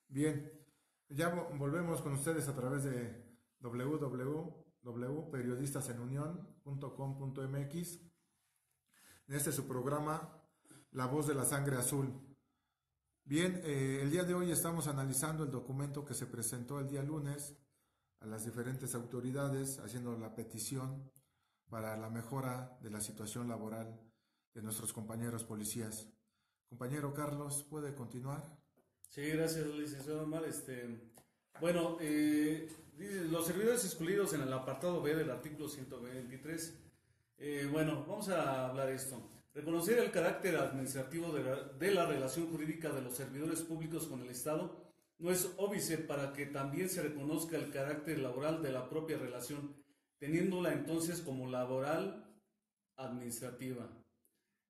Bien, ya volvemos con ustedes a través de www.periodistasenunion.com.mx. En este su programa, La Voz de la Sangre Azul. Bien, el día de hoy estamos analizando el documento que se presentó el día lunes a las diferentes autoridades haciendo la petición para la mejora de la situación laboral de nuestros compañeros policías. Compañero Carlos, ¿puede continuar? Sí, gracias, licenciado Omar. Bueno, los servidores excluidos en el apartado B del artículo 123. Bueno, vamos a hablar esto. Reconocer el carácter administrativo de la relación jurídica de los servidores públicos con el Estado no es óbice para que también se reconozca el carácter laboral de la propia relación, teniéndola entonces como laboral administrativa.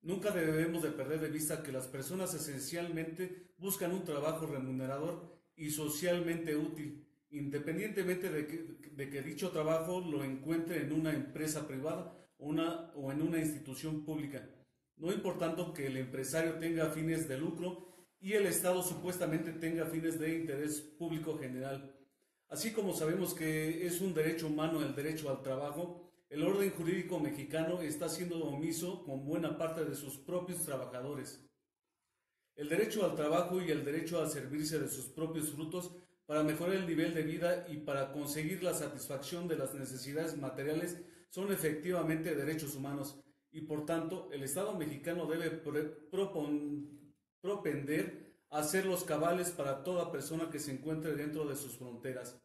Nunca debemos de perder de vista que las personas esencialmente buscan un trabajo remunerador y socialmente útil, independientemente de que dicho trabajo lo encuentre en una empresa privada o en una institución pública, no importando que el empresario tenga fines de lucro y el Estado supuestamente tenga fines de interés público general. Así como sabemos que es un derecho humano el derecho al trabajo, el orden jurídico mexicano está siendo omiso con buena parte de sus propios trabajadores. El derecho al trabajo y el derecho a servirse de sus propios frutos para mejorar el nivel de vida y para conseguir la satisfacción de las necesidades materiales son efectivamente derechos humanos y por tanto el Estado mexicano debe propender a hacer los cabales para toda persona que se encuentre dentro de sus fronteras.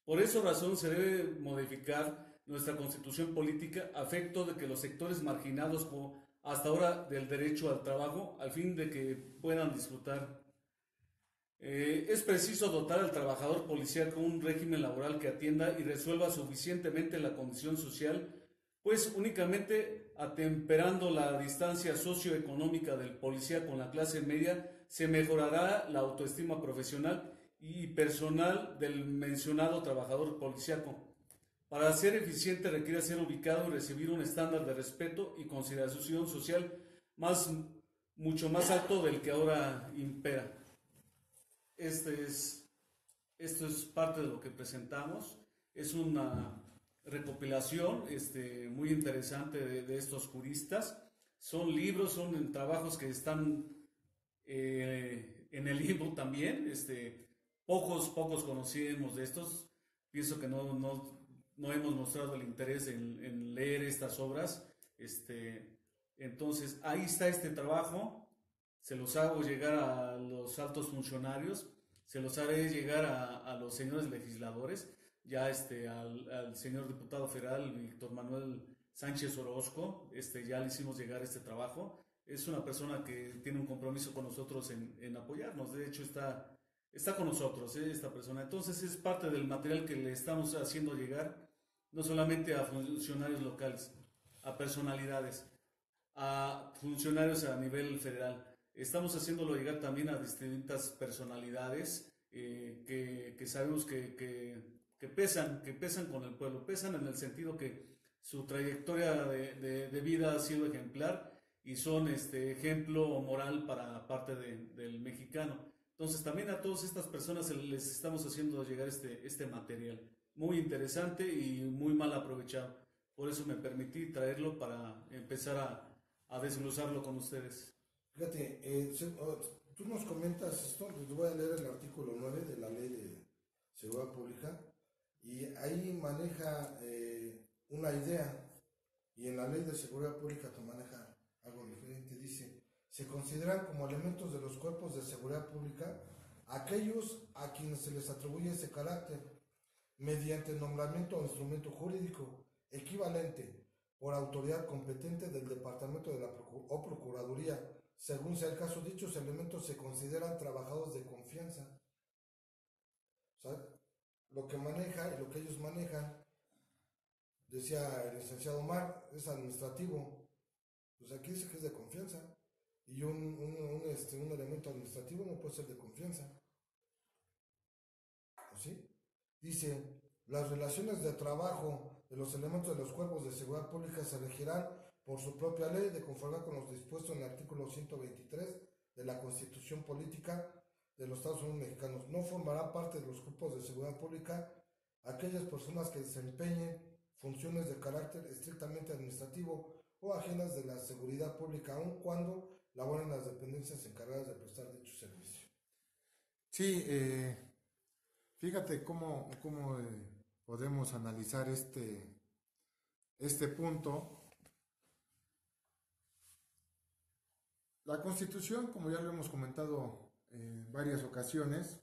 Por esa razón se debe modificar nuestra constitución política a efecto de que los sectores marginados hasta ahora del derecho al trabajo, al fin de que puedan disfrutar. Es preciso dotar al trabajador policial con un régimen laboral que atienda y resuelva suficientemente la condición social, pues únicamente atemperando la distancia socioeconómica del policía con la clase media se mejorará la autoestima profesional y personal del mencionado trabajador policíaco. Para ser eficiente requiere ser ubicado y recibir un estándar de respeto y consideración social mucho más alto del que ahora impera. Esto es parte de lo que presentamos. Es una recopilación muy interesante de estos juristas. Son libros, son trabajos que están en el libro también. Pocos conocíamos de estos. Pienso que no hemos mostrado el interés en leer estas obras Entonces, ahí está este trabajo, se los hago llegar a los altos funcionarios, se los haré llegar a los señores legisladores, ya al señor diputado federal Víctor Manuel Sánchez Orozco, ya le hicimos llegar este trabajo. Es una persona que tiene un compromiso con nosotros en apoyarnos, de hecho está con nosotros, esta persona. Entonces es parte del material que le estamos haciendo llegar, no solamente a funcionarios locales, a personalidades, a funcionarios a nivel federal. Estamos haciéndolo llegar también a distintas personalidades que sabemos que pesan con el pueblo, pesan en el sentido que su trayectoria de vida ha sido ejemplar y son ejemplo moral para parte del mexicano. Entonces también a todas estas personas les estamos haciendo llegar este material, muy interesante y muy mal aprovechado. Por eso me permití traerlo para empezar a desglosarlo con ustedes. Fíjate, tú nos comentas esto, les voy a leer el artículo 9 de la Ley de Seguridad Pública, y ahí maneja una idea, y en la Ley de Seguridad Pública te maneja algo diferente. Dice: se consideran como elementos de los cuerpos de seguridad pública aquellos a quienes se les atribuye ese carácter mediante nombramiento o instrumento jurídico equivalente por autoridad competente del Departamento de la o Procuraduría. Según sea el caso, dichos elementos se consideran trabajadores de confianza. O sea, lo que maneja y lo que ellos manejan, decía el licenciado Omar, es administrativo. Pues aquí dice que es de confianza. Y un elemento administrativo no puede ser de confianza. ¿Sí? Dice: las relaciones de trabajo de los elementos de los cuerpos de seguridad pública se regirán por su propia ley, de conformidad con los dispuestos en el artículo 123 de la Constitución Política de los Estados Unidos Mexicanos. No formará parte de los grupos de seguridad pública aquellas personas que desempeñen funciones de carácter estrictamente administrativo o ajenas de la seguridad pública, aun cuando laboren en las dependencias encargadas de prestar dicho servicio. Sí, fíjate cómo podemos analizar este punto. La Constitución, como ya lo hemos comentado en varias ocasiones,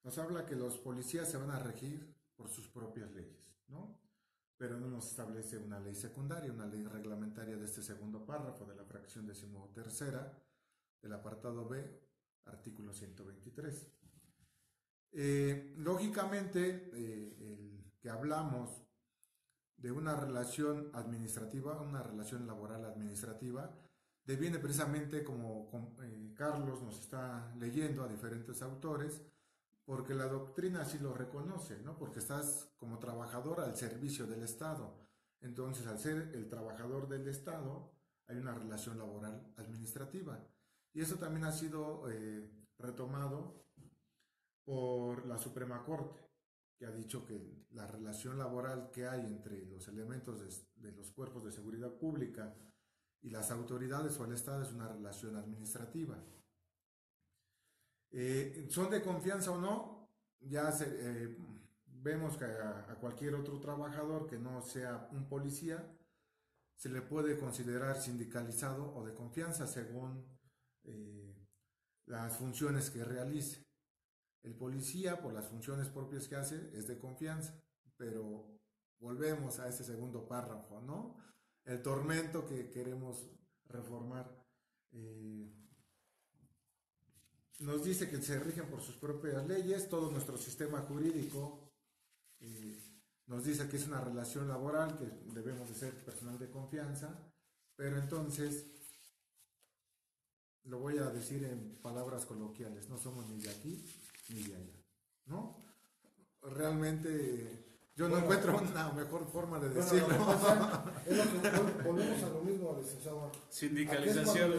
nos habla que los policías se van a regir por sus propias leyes, ¿no? Pero no nos establece una ley secundaria, una ley reglamentaria de este segundo párrafo de la fracción 13ª del apartado B, artículo 123. Lógicamente, el que hablamos de una relación administrativa, una relación laboral administrativa, deviene precisamente, como Carlos nos está leyendo a diferentes autores, porque la doctrina así lo reconoce, ¿no? Porque estás como trabajador al servicio del Estado. Entonces, al ser el trabajador del Estado, hay una relación laboral administrativa. Y eso también ha sido retomado por la Suprema Corte, que ha dicho que la relación laboral que hay entre los elementos de los cuerpos de seguridad pública y las autoridades o el Estado es una relación administrativa. ¿Son de confianza o no? Ya vemos que a cualquier otro trabajador que no sea un policía se le puede considerar sindicalizado o de confianza según las funciones que realice. El policía, por las funciones propias que hace, es de confianza, pero volvemos a ese segundo párrafo, ¿no? El tormento que queremos reformar. Nos dice que se rigen por sus propias leyes, todo nuestro sistema jurídico nos dice que es una relación laboral, que debemos de ser personal de confianza, pero entonces, lo voy a decir en palabras coloquiales, no somos ni de aquí ni de allá, ¿no? Realmente yo no encuentro una mejor forma de decirlo. Es lo que volvemos a lo mismo, licenciado. Sindicalización,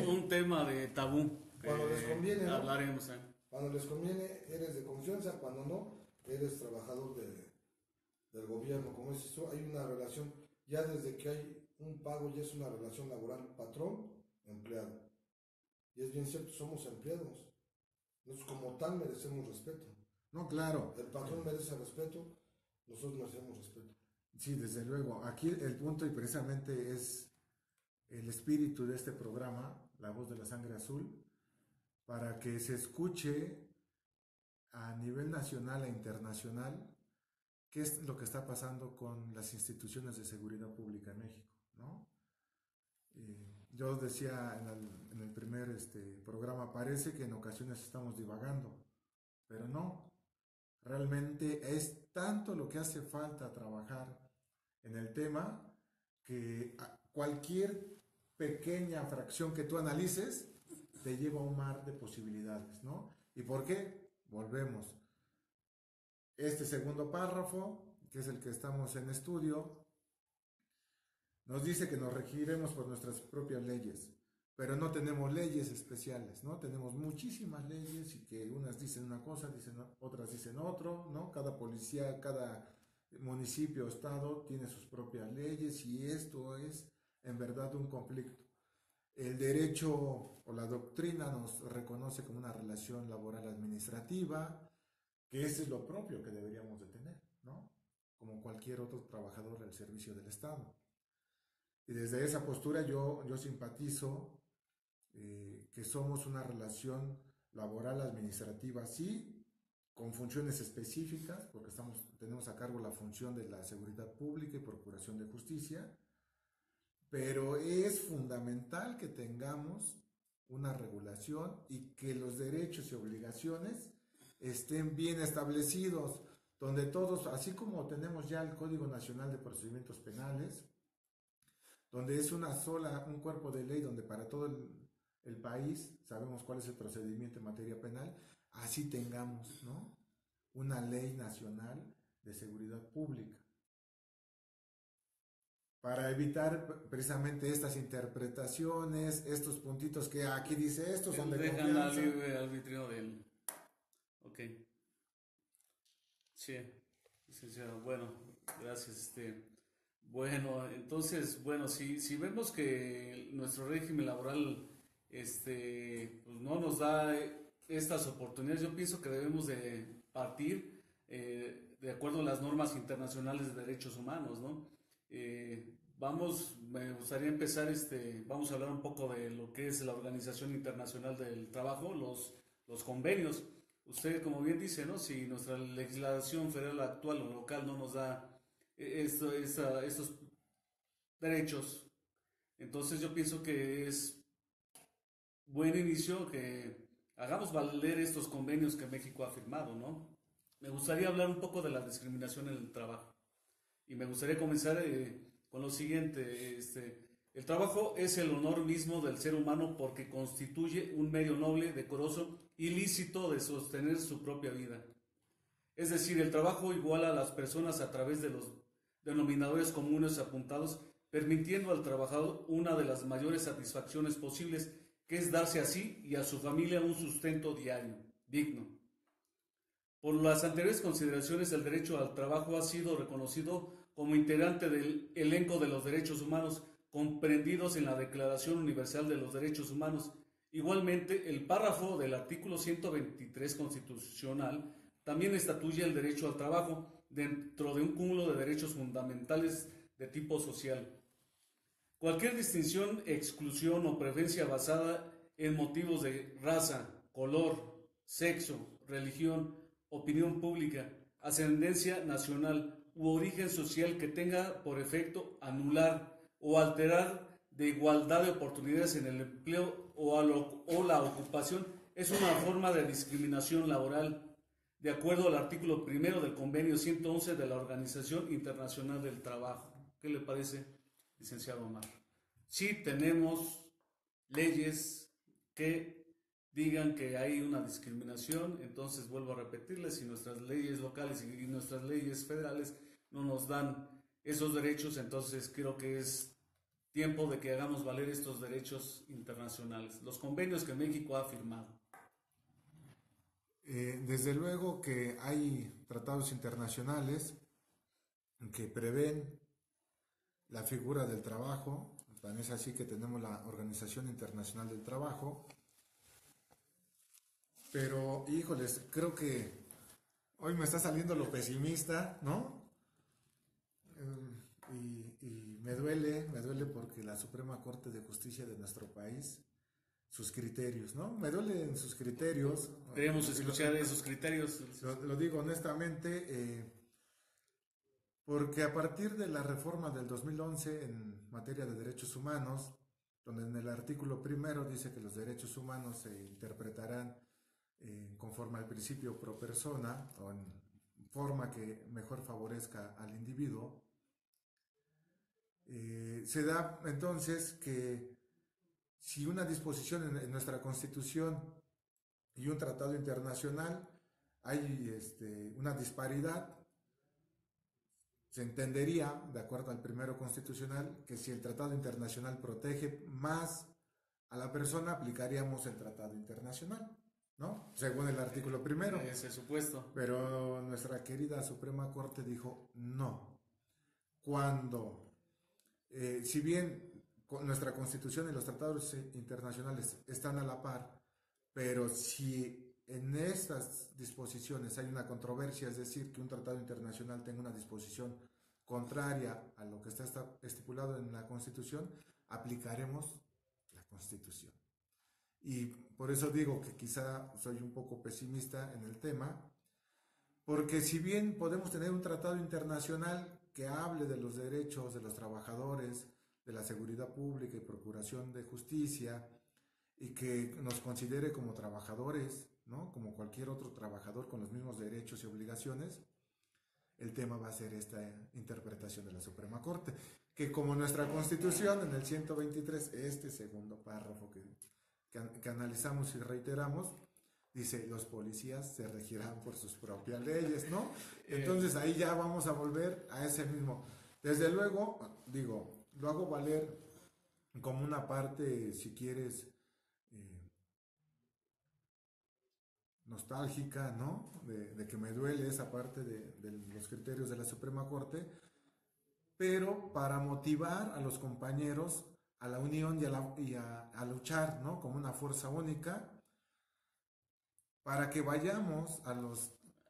un tema de tabú. Cuando les conviene, ¿no? Hablaremos. Cuando les conviene, eres de confianza; cuando no, eres trabajador del gobierno. Como dices tú, hay una relación, ya desde que hay un pago, ya es una relación laboral patrón-empleado. Y es bien cierto, somos empleados. Nosotros como tal merecemos respeto. No, claro. El patrón merece respeto, nosotros merecemos respeto. Sí, desde luego. Aquí el punto y precisamente es el espíritu de este programa, La Voz de la Sangre Azul, para que se escuche a nivel nacional e internacional qué es lo que está pasando con las instituciones de seguridad pública en México, ¿no? Yo decía en el primer programa, parece que en ocasiones estamos divagando, pero no, realmente es tanto lo que hace falta trabajar en el tema que cualquier pequeña fracción que tú analices te lleva a un mar de posibilidades, ¿no? ¿Y por qué? Volvemos. Este segundo párrafo, que es el que estamos en estudio, nos dice que nos regiremos por nuestras propias leyes, pero no tenemos leyes especiales, ¿no? Tenemos muchísimas leyes y que unas dicen una cosa, otras dicen otro, ¿no? Cada policía, cada municipio o estado tiene sus propias leyes y esto es en verdad un conflicto. El derecho o la doctrina nos reconoce como una relación laboral administrativa, que ese es lo propio que deberíamos de tener, ¿no? Como cualquier otro trabajador del servicio del Estado. Y desde esa postura yo simpatizo que somos una relación laboral administrativa, sí, con funciones específicas, porque tenemos a cargo la función de la seguridad pública y procuración de justicia, pero es fundamental que tengamos una regulación y que los derechos y obligaciones estén bien establecidos, donde todos, así como tenemos ya el Código Nacional de Procedimientos Penales, donde es un cuerpo de ley donde para todo el país sabemos cuál es el procedimiento en materia penal, así tengamos, ¿no? Una ley nacional de seguridad pública. Para evitar precisamente estas interpretaciones, estos puntitos que aquí dice estos son de dejan confianza. al libre arbitrio del... Ok. Sí, licenciado. Bueno, gracias. Bueno, entonces, bueno, si vemos que nuestro régimen laboral pues no nos da estas oportunidades, yo pienso que debemos de partir de acuerdo a las normas internacionales de derechos humanos, ¿no? Me gustaría empezar, vamos a hablar un poco de lo que es la Organización Internacional del Trabajo, los convenios. Usted, como bien dice, ¿no? Si nuestra legislación federal actual o local no nos da estos derechos, entonces yo pienso que es buen inicio que hagamos valer estos convenios que México ha firmado, ¿no? Me gustaría hablar un poco de la discriminación en el trabajo y me gustaría comenzar con lo siguiente. El trabajo es el honor mismo del ser humano porque constituye un medio noble, decoroso y lícito de sostener su propia vida. Es decir, el trabajo iguala a las personas a través de los denominadores comunes apuntados, permitiendo al trabajador una de las mayores satisfacciones posibles, que es darse a sí y a su familia un sustento diario, digno. Por las anteriores consideraciones, el derecho al trabajo ha sido reconocido como integrante del elenco de los derechos humanos comprendidos en la Declaración Universal de los Derechos Humanos. Igualmente, el párrafo del artículo 123 constitucional también estatuye el derecho al trabajo dentro de un cúmulo de derechos fundamentales de tipo social. Cualquier distinción, exclusión o preferencia basada en motivos de raza, color, sexo, religión, opinión pública, ascendencia nacional u origen social que tenga por efecto anular o alterar de igualdad de oportunidades en el empleo o la ocupación es una forma de discriminación laboral, de acuerdo al artículo 1 del Convenio 111 de la Organización Internacional del Trabajo. ¿Qué le parece, licenciado Omar? Sí tenemos leyes que digan que hay una discriminación, entonces vuelvo a repetirles, si nuestras leyes locales y nuestras leyes federales no nos dan esos derechos, entonces creo que es tiempo de que hagamos valer estos derechos internacionales, los convenios que México ha firmado. Desde luego que hay tratados internacionales que prevén la figura del trabajo, tan es así que tenemos la Organización Internacional del Trabajo, pero híjoles, creo que hoy me está saliendo lo pesimista, ¿no? y me duele porque la Suprema Corte de Justicia de nuestro país, sus criterios, ¿no? Me duele en sus criterios. Queremos escuchar esos criterios. Lo digo honestamente, porque a partir de la reforma del 2011 en materia de derechos humanos, donde en el artículo primero dice que los derechos humanos se interpretarán conforme al principio pro persona o en forma que mejor favorezca al individuo, se da entonces que si una disposición en nuestra Constitución y un tratado internacional hay una disparidad, se entendería, de acuerdo al primero constitucional, que si el tratado internacional protege más a la persona, aplicaríamos el tratado internacional, ¿no? Según el artículo primero. Ese supuesto. Pero nuestra querida Suprema Corte dijo no. Cuando, si bien nuestra Constitución y los tratados internacionales están a la par, pero si en estas disposiciones hay una controversia, es decir, que un tratado internacional tenga una disposición contraria a lo que está estipulado en la Constitución, aplicaremos la Constitución. Y por eso digo que quizá soy un poco pesimista en el tema, porque si bien podemos tener un tratado internacional que hable de los derechos de los trabajadores, de la seguridad pública y procuración de justicia, y que nos considere como trabajadores, ¿no? Como cualquier otro trabajador con los mismos derechos y obligaciones, el tema va a ser esta interpretación de la Suprema Corte, que como nuestra Constitución en el 123, este segundo párrafo que analizamos y reiteramos, dice, los policías se regirán por sus propias leyes, ¿no? Entonces ahí ya vamos a volver a ese mismo. Desde luego, digo, lo hago valer como una parte, si quieres, nostálgica, ¿no? De que me duele esa parte de los criterios de la Suprema Corte, pero para motivar a los compañeros a la unión y a luchar, ¿no? Como una fuerza única, para que vayamos a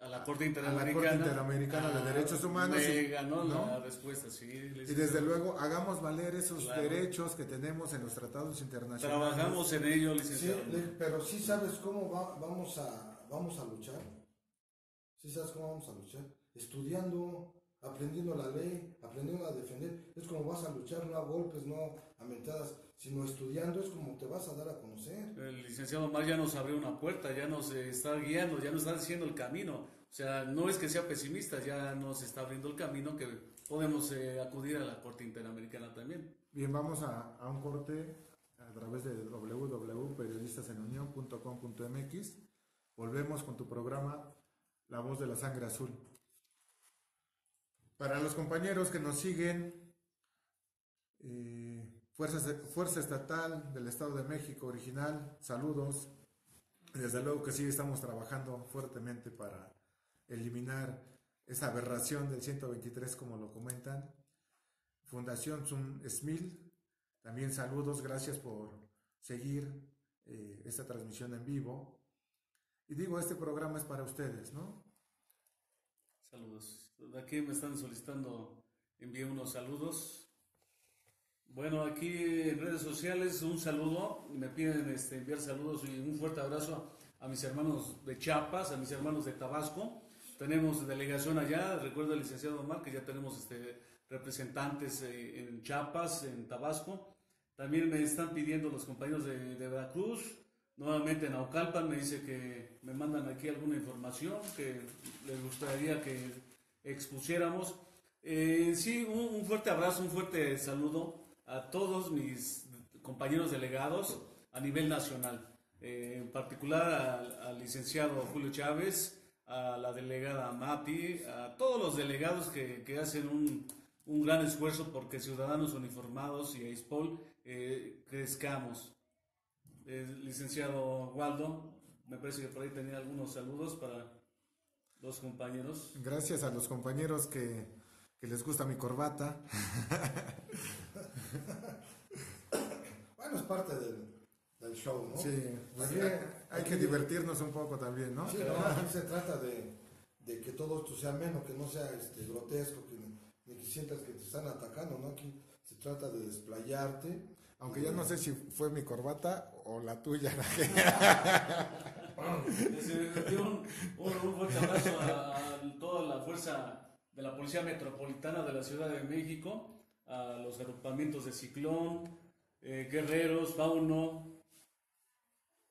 la Corte Interamericana de Derechos Humanos. Me ganó, ¿no?, la respuesta, sí. Y desde luego hagamos valer esos derechos que tenemos en los tratados internacionales. Trabajamos en ello, licenciado. Sí, pero sí sabes cómo vamos a luchar. Sí sabes cómo vamos a luchar. Estudiando, aprendiendo la ley, aprendiendo a defender. Es como vas a luchar, no a golpes, no a mentadas, sino estudiando es como te vas a dar a conocer. El licenciado Omar ya nos abrió una puerta, ya nos está guiando, ya nos está diciendo el camino. O sea, no es que sea pesimista, ya nos está abriendo el camino que podemos acudir a la Corte Interamericana también. Bien, vamos a un corte a través de www.periodistasenunion.com.mx. Volvemos con tu programa La Voz de la Sangre Azul. Para los compañeros que nos siguen, Fuerza Estatal del Estado de México original, saludos. Desde luego que sí estamos trabajando fuertemente para eliminar esa aberración del 123, como lo comentan. Fundación Zum Smil, también saludos, gracias por seguir esta transmisión en vivo. Y digo, este programa es para ustedes, ¿no? Saludos. De aquí me están solicitando, envié unos saludos. Bueno, aquí en redes sociales un saludo, me piden enviar saludos y un fuerte abrazo a mis hermanos de Chiapas, a mis hermanos de Tabasco. Tenemos delegación allá, recuerdo al licenciado Omar que ya tenemos representantes en Chiapas, en Tabasco. También me están pidiendo los compañeros de Veracruz, nuevamente en Naucalpan, me dice que me mandan aquí alguna información que les gustaría que expusiéramos. Sí, un fuerte abrazo, un fuerte saludo a todos mis compañeros delegados a nivel nacional, en particular al licenciado Julio Chávez, a la delegada Mati, a todos los delegados que hacen un gran esfuerzo porque Ciudadanos Uniformados y AISPOL crezcamos. Licenciado Waldo, me parece que por ahí tenía algunos saludos para los compañeros. Gracias a los compañeros que les gusta mi corbata. Bueno, es parte del show, ¿no? Sí, pues hay que divertirnos un poco también, ¿no? Sí, no, aquí se trata de que todo esto sea menos, que no sea grotesco, que ni que sientas que te están atacando, ¿no? Aquí se trata de desplayarte. Aunque ya no sé si fue mi corbata o la tuya. Un fuerte abrazo a toda la fuerza de la Policía Metropolitana de la Ciudad de México, a los agrupamientos de Ciclón, Guerreros, Fauno,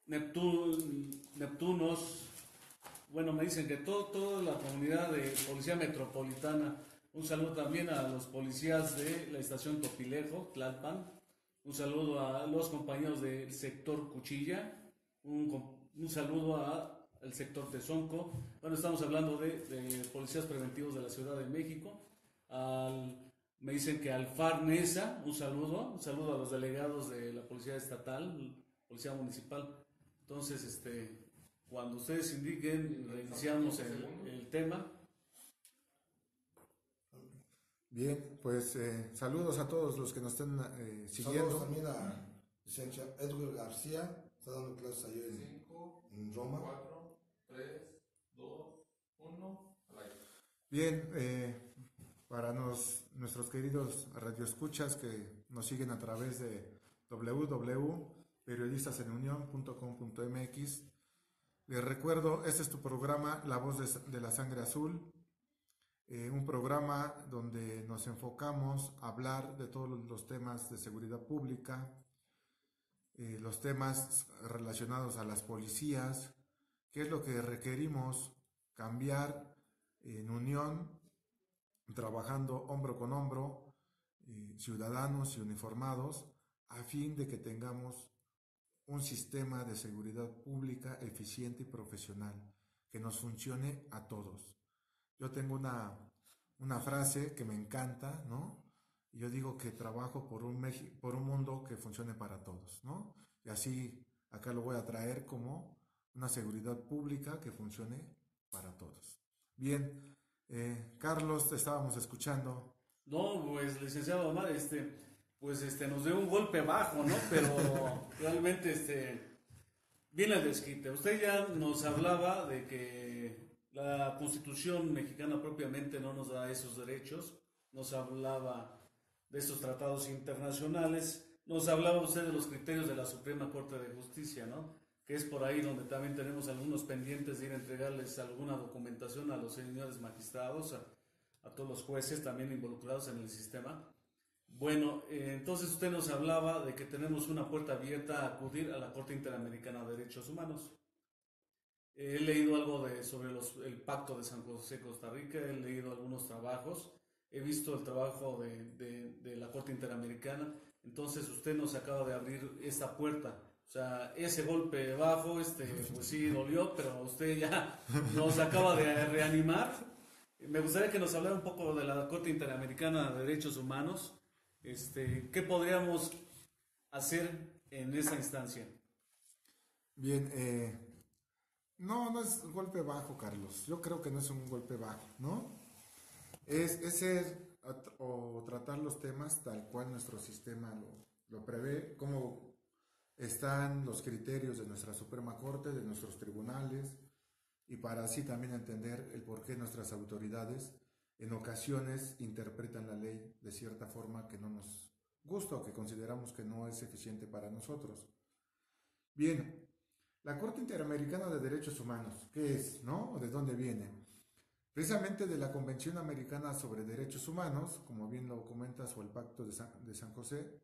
Neptunos. Bueno, me dicen que toda la comunidad de Policía Metropolitana. Un saludo también a los policías de la estación Topilejo, Tlalpan. Un saludo a los compañeros del sector Cuchilla. Un saludo al sector Tezonco. Bueno, estamos hablando de policías preventivos de la Ciudad de México. Me dicen que al FAR Nesa, un saludo a los delegados de la Policía Estatal, Policía Municipal. Entonces, cuando ustedes indiquen, reiniciamos el tema. Bien, pues saludos a todos los que nos estén siguiendo. Saludos también a licencia Edwin García, está dando clases ayer en Roma. 4, 3, 2, 1, al aire. Bien, para nuestros queridos radioescuchas que nos siguen a través de www.periodistasenunión.com.mx, les recuerdo, este es tu programa La Voz de la Sangre Azul, un programa donde nos enfocamos a hablar de todos los temas de seguridad pública, los temas relacionados a las policías, qué es lo que requerimos cambiar en unión, trabajando hombro con hombro, ciudadanos y uniformados, a fin de que tengamos un sistema de seguridad pública eficiente y profesional, que nos funcione a todos. Yo tengo una frase que me encanta, ¿no? Yo digo que trabajo por un mundo que funcione para todos, ¿no? Y así acá lo voy a traer como una seguridad pública que funcione para todos. Bien, Carlos, te estábamos escuchando. No, pues licenciado Omar, nos dio un golpe bajo, ¿no? Pero realmente, bien la desquite. Usted ya nos hablaba de que la Constitución mexicana propiamente no nos da esos derechos, nos hablaba de estos tratados internacionales, nos hablaba usted de los criterios de la Suprema Corte de Justicia, ¿no? Que es por ahí donde también tenemos algunos pendientes de ir a entregarles alguna documentación a los señores magistrados, a todos los jueces también involucrados en el sistema. Bueno, entonces usted nos hablaba de que tenemos una puerta abierta a acudir a la Corte Interamericana de Derechos Humanos. He leído algo sobre el Pacto de San José, Costa Rica, he leído algunos trabajos, he visto el trabajo de la Corte Interamericana, entonces usted nos acaba de abrir esta puerta. O sea, ese golpe bajo, pues sí dolió, pero usted ya nos acaba de reanimar. Me gustaría que nos hablara un poco de la Corte Interamericana de Derechos Humanos. ¿Qué podríamos hacer en esa instancia? Bien, no es un golpe bajo, Carlos. Yo creo que no es un golpe bajo, ¿no? Es ser o tratar los temas tal cual nuestro sistema lo prevé, como están los criterios de nuestra Suprema Corte, de nuestros tribunales, y para así también entender el por qué nuestras autoridades en ocasiones interpretan la ley de cierta forma que no nos gusta o que consideramos que no es eficiente para nosotros. Bien, la Corte Interamericana de Derechos Humanos, ¿qué es, no? ¿De dónde viene? Precisamente de la Convención Americana sobre Derechos Humanos, como bien lo comentas, o el Pacto de San José,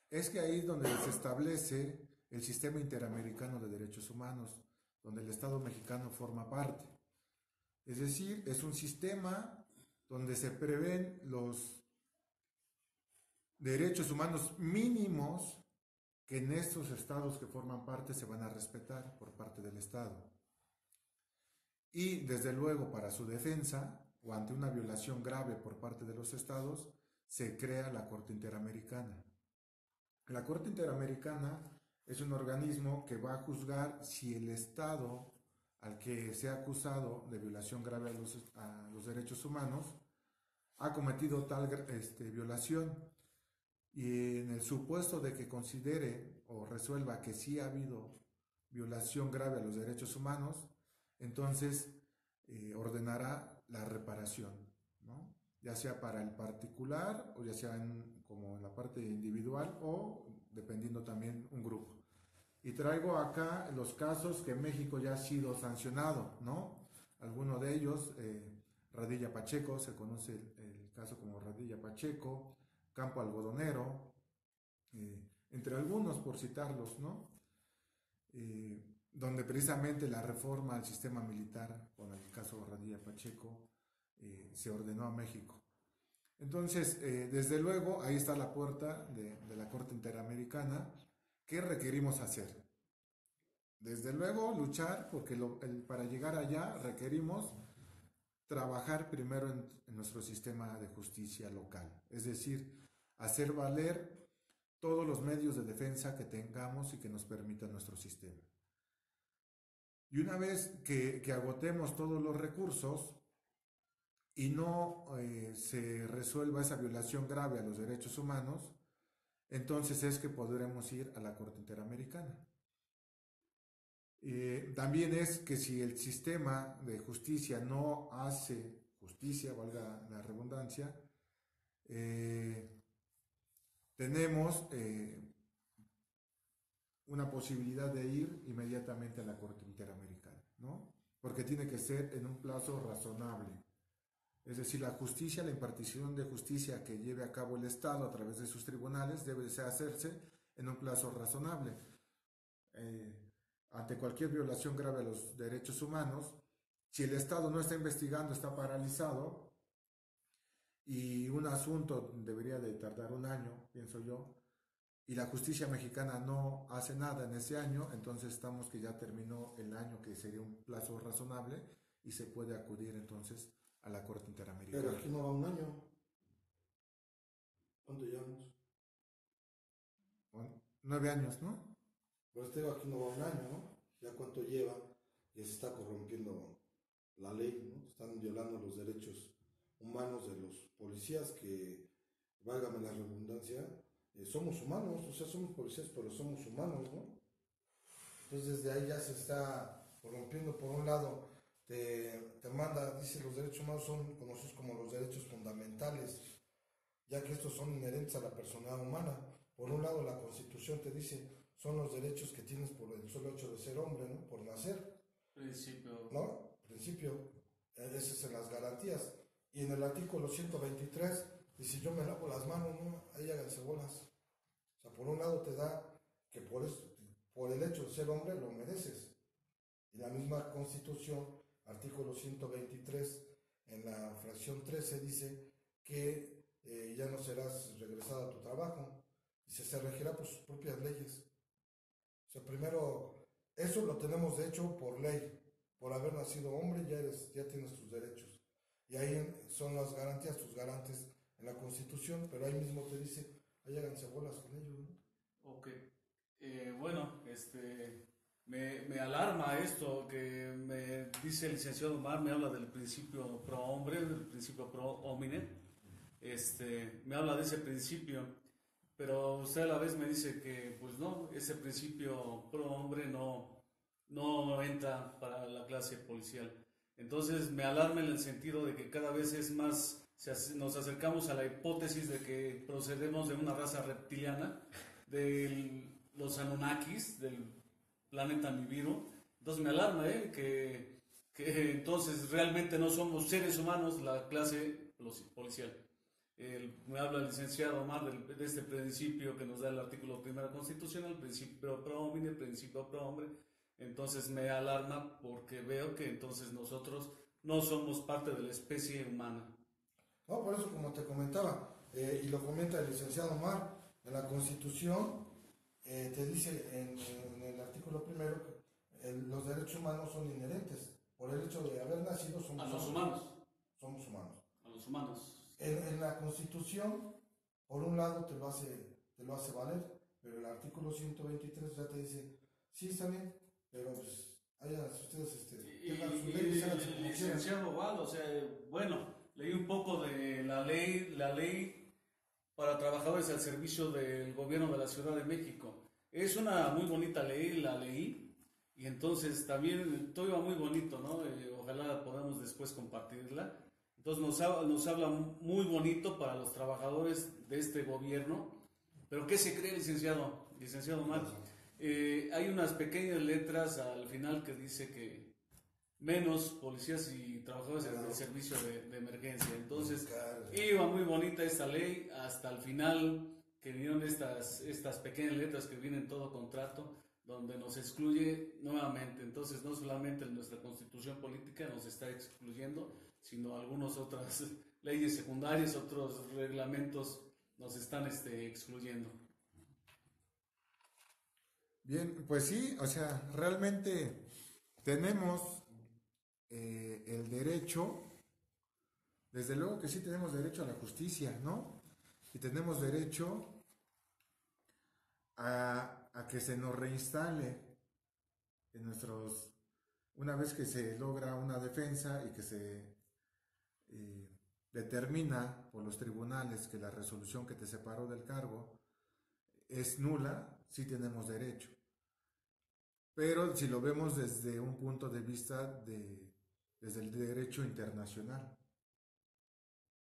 es que ahí es donde se establece el Sistema Interamericano de Derechos Humanos, donde el Estado mexicano forma parte. Es decir, es un sistema donde se prevén los derechos humanos mínimos que en estos estados que forman parte se van a respetar por parte del Estado. Y desde luego para su defensa o ante una violación grave por parte de los estados, se crea la Corte Interamericana. La Corte Interamericana es un organismo que va a juzgar si el Estado al que sea acusado de violación grave a los derechos humanos ha cometido tal violación, y en el supuesto de que considere o resuelva que sí ha habido violación grave a los derechos humanos, entonces ordenará la reparación, ¿no? ya sea para el particular o ya sea como en la parte individual o dependiendo también un grupo. Y traigo acá los casos que México ya ha sido sancionado, ¿no? Alguno de ellos, Radilla Pacheco, se conoce el caso como Radilla Pacheco, Campo Algodonero, entre algunos por citarlos, ¿no? Donde precisamente la reforma al sistema militar, con el caso Radilla Pacheco, se ordenó a México. Entonces, desde luego, ahí está la puerta de la Corte Interamericana. ¿Qué requerimos hacer? Desde luego, luchar, porque para llegar allá requerimos trabajar primero en nuestro sistema de justicia local, es decir, hacer valer todos los medios de defensa que tengamos y que nos permita nuestro sistema. Y una vez que agotemos todos los recursos y no se resuelva esa violación grave a los derechos humanos, entonces es que podremos ir a la Corte Interamericana. También es que si el sistema de justicia no hace justicia, valga la redundancia, tenemos una posibilidad de ir inmediatamente a la Corte Interamericana, ¿no? Porque tiene que ser en un plazo razonable. Es decir, la justicia, la impartición de justicia que lleve a cabo el Estado a través de sus tribunales debe hacerse en un plazo razonable. Ante cualquier violación grave a los derechos humanos, si el Estado no está investigando, está paralizado, y un asunto debería de tardar un año, pienso yo, y la justicia mexicana no hace nada en ese año, entonces estamos que ya terminó el año, que sería un plazo razonable, y se puede acudir entonces a la Corte Interamericana. Pero aquí no va un año. ¿Cuánto llevamos? 9 años, ¿no? Pues te digo, aquí no va un año, ¿no? Ya cuánto lleva, ya se está corrompiendo la ley, ¿no? Están violando los derechos humanos de los policías que, válgame la redundancia, somos humanos, o sea, somos policías, pero somos humanos, ¿no? Entonces desde ahí ya se está corrompiendo. Por un lado, te manda, dice, los derechos humanos son conocidos como los derechos fundamentales, ya que estos son inherentes a la personalidad humana. Por un lado, la Constitución te dice, son los derechos que tienes por el solo hecho de ser hombre, ¿no? Por nacer. Principio. ¿No? Principio. Esas son las garantías. Y en el artículo 123 dice, yo me lavo las manos, ¿no? Ahí háganse bolas. O sea, por un lado te da que por el hecho de ser hombre lo mereces. Y la misma Constitución, artículo 123, en la fracción 13 dice que ya no serás regresado a tu trabajo. Dice, se regirá por sus propias leyes. O sea, primero, eso lo tenemos de hecho por ley. Por haber nacido hombre ya tienes tus derechos. Y ahí son las garantías, tus garantes en la Constitución, pero ahí mismo te dice, ahí háganse bolas con ellos, ¿no? Ok. Bueno, me alarma esto que me dice el licenciado Omar, me habla del principio pro hombre, del principio pro homine. Me habla de ese principio, pero usted a la vez me dice que, pues no, ese principio pro hombre no entra para la clase policial. Entonces me alarma en el sentido de que cada vez es más, nos acercamos a la hipótesis de que procedemos de una raza reptiliana, de los Anunnakis, del planeta Nibiru. Entonces me alarma que entonces realmente no somos seres humanos la clase policial. Me habla el licenciado Omar de este principio que nos da el artículo 1 constitucional, principio pro homine, principio pro hombre. Entonces me alarma porque veo que entonces nosotros no somos parte de la especie humana. No, por eso como te comentaba, y lo comenta el licenciado Omar, en la Constitución te dice en el artículo 1 que los derechos humanos son inherentes. Por el hecho de haber nacido somos a los humanos. Somos humanos. A los humanos. En la Constitución, por un lado te lo hace valer, pero el artículo 123 ya te dice, sí, está bien, pero pues ustedes tengan sus leyes, háganse como quieran. Licenciado Val, o sea, bueno, leí un poco de la ley para trabajadores al servicio del gobierno de la Ciudad de México. Es una muy bonita ley, la leí, y entonces también todo iba muy bonito, ¿no? Ojalá podamos después compartirla. Entonces nos habla muy bonito para los trabajadores de este gobierno. ¿Pero qué se cree, licenciado? Licenciado Omar. Hay unas pequeñas letras al final que dice que menos policías y trabajadores del servicio de emergencia. Entonces, iba muy bonita esta ley hasta el final que vinieron estas pequeñas letras que vienen en todo contrato, donde nos excluye nuevamente. Entonces, no solamente nuestra constitución política nos está excluyendo, sino algunas otras leyes secundarias, otros reglamentos nos están excluyendo. Bien, pues sí, o sea, realmente tenemos el derecho, desde luego que sí tenemos derecho a la justicia, ¿no? Y tenemos derecho a que se nos reinstale en nuestros, una vez que se logra una defensa y que se determina por los tribunales que la resolución que te separó del cargo es nula, sí tenemos derecho. Pero si lo vemos desde un punto de vista desde el derecho internacional,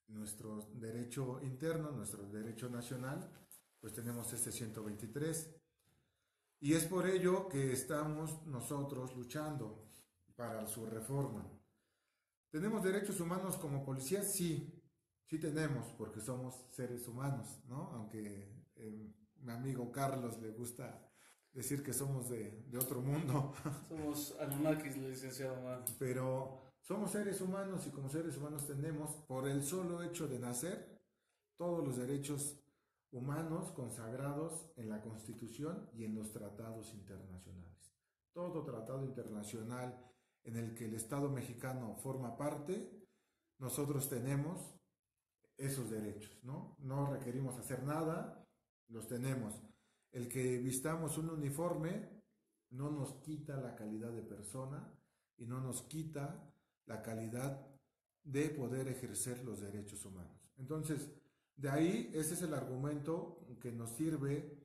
nuestro derecho interno, nuestro derecho nacional, pues tenemos este 123. Y es por ello que estamos nosotros luchando para su reforma. ¿Tenemos derechos humanos como policías? Sí, sí tenemos, porque somos seres humanos, ¿no? Aunque mi amigo Carlos le gusta decir que somos de otro mundo. Somos Anunnakis, licenciado Omar. Pero somos seres humanos y como seres humanos tenemos, por el solo hecho de nacer, todos los derechos humanos consagrados en la Constitución y en los tratados internacionales. Todo tratado internacional en el que el Estado mexicano forma parte, nosotros tenemos esos derechos, ¿no? No requerimos hacer nada, los tenemos. El que vistamos un uniforme no nos quita la calidad de persona y no nos quita la calidad de poder ejercer los derechos humanos. Entonces, de ahí, ese es el argumento que nos sirve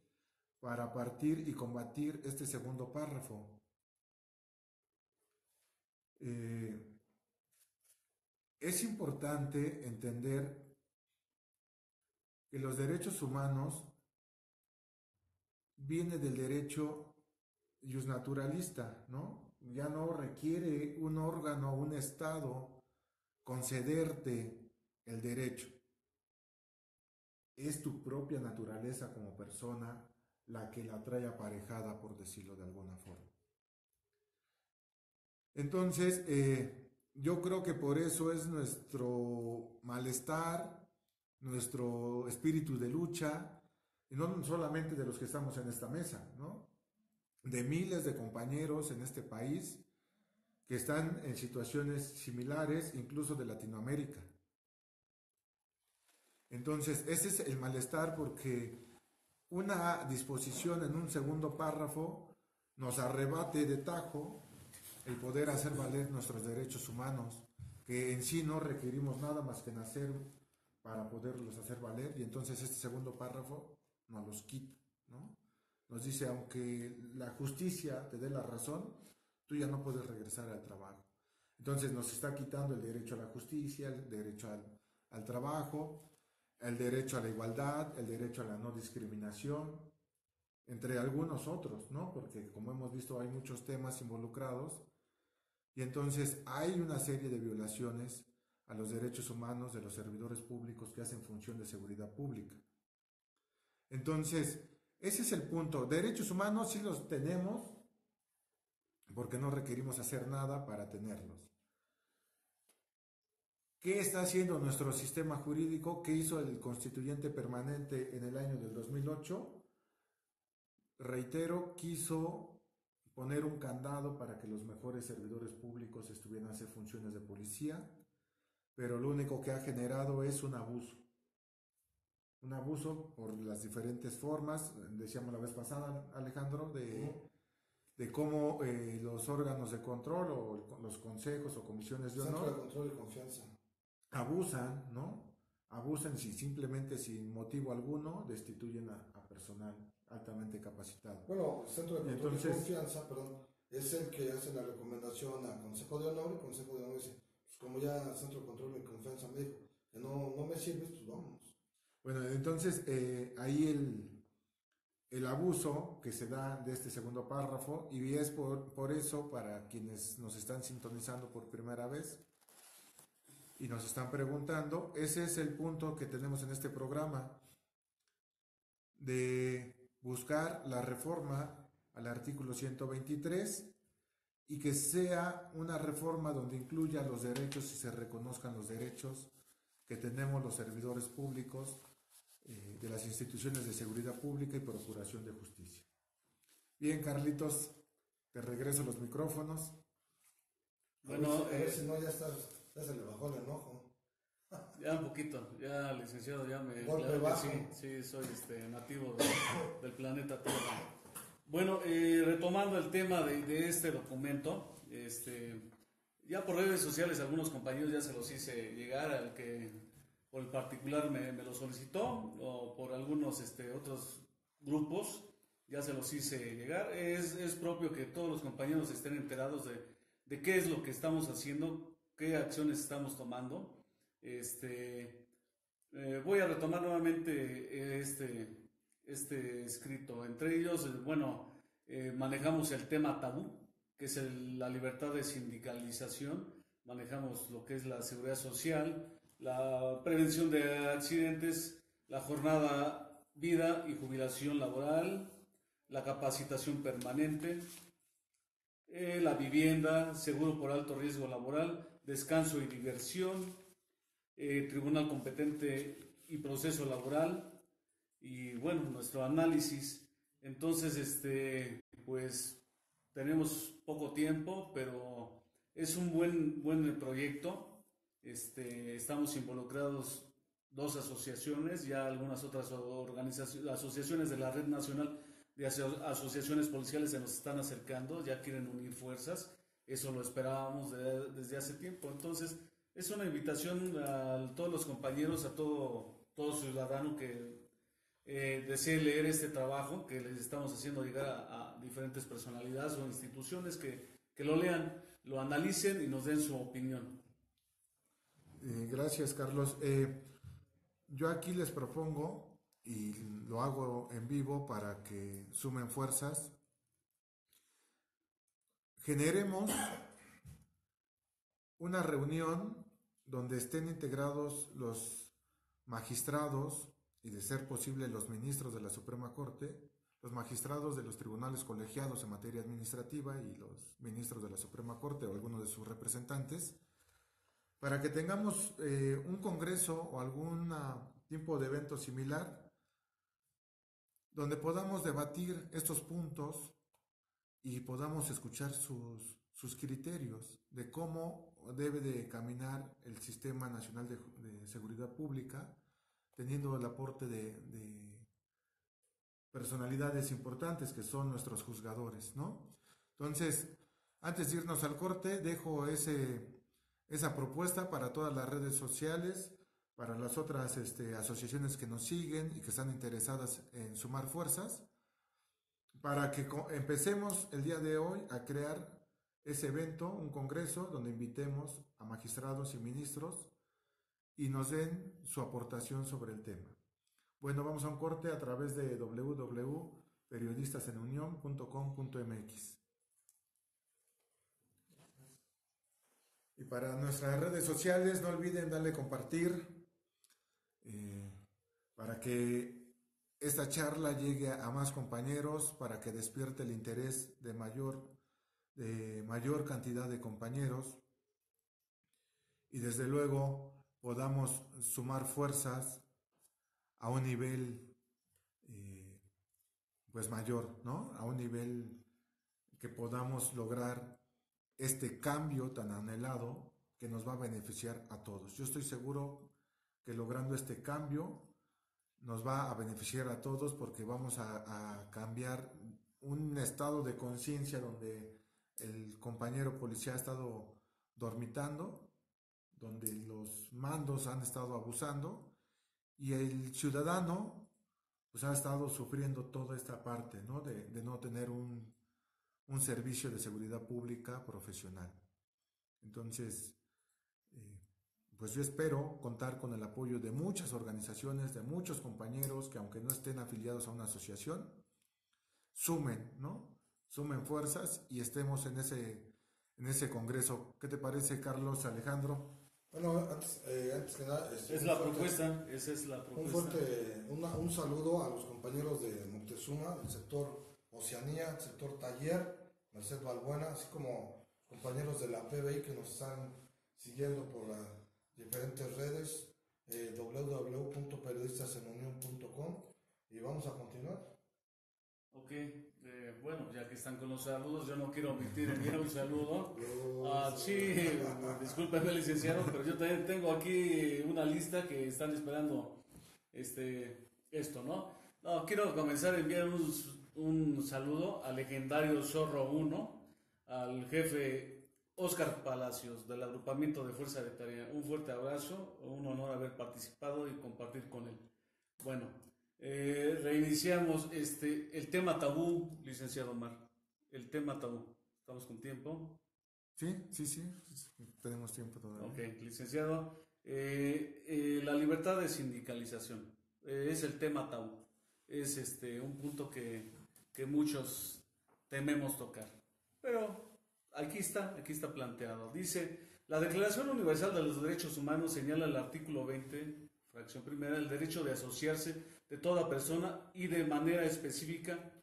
para partir y combatir este segundo párrafo. Es importante entender que los derechos humanos viene del derecho iusnaturalista, ¿no? Ya no requiere un órgano, un Estado concederte el derecho. Es tu propia naturaleza como persona la que la trae aparejada, por decirlo de alguna forma. Entonces, yo creo que por eso es nuestro malestar, nuestro espíritu de lucha, y no solamente de los que estamos en esta mesa, ¿no? De miles de compañeros en este país que están en situaciones similares, incluso de Latinoamérica. Entonces, ese es el malestar porque una disposición en un segundo párrafo nos arrebate de tajo el poder hacer valer nuestros derechos humanos, que en sí no requerimos nada más que nacer para poderlos hacer valer, y entonces este segundo párrafo nos los quita, ¿no? Nos dice, aunque la justicia te dé la razón, tú ya no puedes regresar al trabajo. Entonces nos está quitando el derecho a la justicia, el derecho al trabajo, el derecho a la igualdad, el derecho a la no discriminación, entre algunos otros, ¿no? Porque como hemos visto hay muchos temas involucrados y entonces hay una serie de violaciones a los derechos humanos de los servidores públicos que hacen función de seguridad pública. Entonces, ese es el punto. Derechos humanos sí los tenemos porque no requerimos hacer nada para tenerlos. ¿Qué está haciendo nuestro sistema jurídico? ¿Qué hizo el constituyente permanente en el año del 2008? Reitero, quiso poner un candado para que los mejores servidores públicos estuvieran a hacer funciones de policía, pero lo único que ha generado es un abuso. Un abuso por las diferentes formas, decíamos la vez pasada, Alejandro, de cómo los órganos de control o los consejos o comisiones de honor Centro de control y confianza abusan, ¿no? Abusan simplemente sin motivo alguno, destituyen a personal altamente capacitado. Bueno, el Centro de Control y Confianza, perdón, es el que hace la recomendación a Consejo de Honor, y Consejo de Honor dice, pues como ya el Centro de Control de Confianza me dijo, que no me sirves, pues vámonos. Bueno, entonces ahí el abuso que se da de este segundo párrafo, y es por eso, para quienes nos están sintonizando por primera vez y nos están preguntando, ese es el punto que tenemos en este programa, de buscar la reforma al artículo 123 y que sea una reforma donde incluya los derechos y se reconozcan los derechos que tenemos los servidores públicos de las instituciones de seguridad pública y procuración de justicia. Bien, Carlitos, te regreso los micrófonos. Bueno, a ver si no, ya se le bajó el enojo. Ya un poquito, ya licenciado, ya me... Golpe claro bajo. Sí, soy nativo del planeta Tierra. Bueno, retomando el tema de este documento, ya por redes sociales algunos compañeros ya se los hice llegar, al que por el particular me lo solicitó, o por algunos otros grupos ya se los hice llegar. Es propio que todos los compañeros estén enterados de qué es lo que estamos haciendo, qué acciones estamos tomando. Voy a retomar nuevamente este escrito. Entre ellos, manejamos el tema tabú, que es la libertad de sindicalización, manejamos lo que es la seguridad social, la prevención de accidentes, la jornada, vida y jubilación laboral, la capacitación permanente, la vivienda, seguro por alto riesgo laboral, descanso y diversión, tribunal competente y proceso laboral, y bueno, nuestro análisis. Entonces, pues tenemos poco tiempo, pero es un buen proyecto. Estamos involucrados 2 asociaciones, ya algunas otras asociaciones de la Red Nacional de Asociaciones Policiales se nos están acercando, ya quieren unir fuerzas. Eso lo esperábamos desde hace tiempo. Entonces, es una invitación a todos los compañeros, a todo ciudadano que desee leer este trabajo que les estamos haciendo llegar a diferentes personalidades o instituciones, que lo lean, lo analicen y nos den su opinión. Gracias, Carlos. Yo aquí les propongo, y lo hago en vivo para que sumen fuerzas, generemos una reunión donde estén integrados los magistrados y, de ser posible, los ministros de la Suprema Corte, los magistrados de los tribunales colegiados en materia administrativa y los ministros de la Suprema Corte o algunos de sus representantes, para que tengamos un congreso o algún tipo de evento similar donde podamos debatir estos puntos y podamos escuchar sus criterios de cómo debe de caminar el Sistema Nacional de Seguridad Pública, teniendo el aporte de personalidades importantes que son nuestros juzgadores, ¿no? Entonces, antes de irnos al corte, dejo esa propuesta para todas las redes sociales, para las otras asociaciones que nos siguen y que están interesadas en sumar fuerzas, para que empecemos el día de hoy a crear ese evento, un congreso donde invitemos a magistrados y ministros y nos den su aportación sobre el tema. Bueno, vamos a un corte a través de www.periodistasenunion.com.mx. Y para nuestras redes sociales, no olviden darle compartir para que esta charla llegue a más compañeros, para que despierte el interés de mayor cantidad de compañeros y, desde luego, podamos sumar fuerzas a un nivel pues mayor, ¿no? A un nivel que podamos lograr este cambio tan anhelado que nos va a beneficiar a todos. Yo estoy seguro que logrando este cambio nos va a beneficiar a todos, porque vamos a cambiar un estado de conciencia donde el compañero policía ha estado dormitando, donde los mandos han estado abusando y el ciudadano pues ha estado sufriendo toda esta parte, ¿no? De no tener un servicio de seguridad pública profesional. Entonces, pues yo espero contar con el apoyo de muchas organizaciones, de muchos compañeros que aunque no estén afiliados a una asociación, sumen, ¿no? Sumen fuerzas y estemos en ese congreso. ¿Qué te parece, Carlos, Alejandro? Bueno, antes que nada, Es la propuesta, esa es la propuesta. Un saludo a los compañeros de Moctezuma, del sector Oceanía, del sector Taller, Merced Balbuena, así como compañeros de la PBI que nos están siguiendo por las diferentes redes, www.periodistasenunion.com, y vamos a continuar. Ok, bueno, ya que están con los saludos, yo no quiero omitir enviar un saludo. Sí, discúlpeme, licenciado, pero yo también tengo aquí una lista que están esperando esto, ¿no? No, quiero comenzar a enviar un saludo al legendario Zorro 1, al jefe Óscar Palacios del agrupamiento de Fuerza de Tarea. Un fuerte abrazo, un honor haber participado y compartir con él. Bueno, reiniciamos el tema tabú, licenciado Omar. El tema tabú. ¿Estamos con tiempo? Sí, tenemos tiempo todavía. Ok, licenciado. La libertad de sindicalización es el tema tabú. Es un punto que muchos tememos tocar. Pero aquí está planteado. Dice, la Declaración Universal de los Derechos Humanos señala el artículo 20, fracción primera, el derecho de asociarse de toda persona y de manera específica.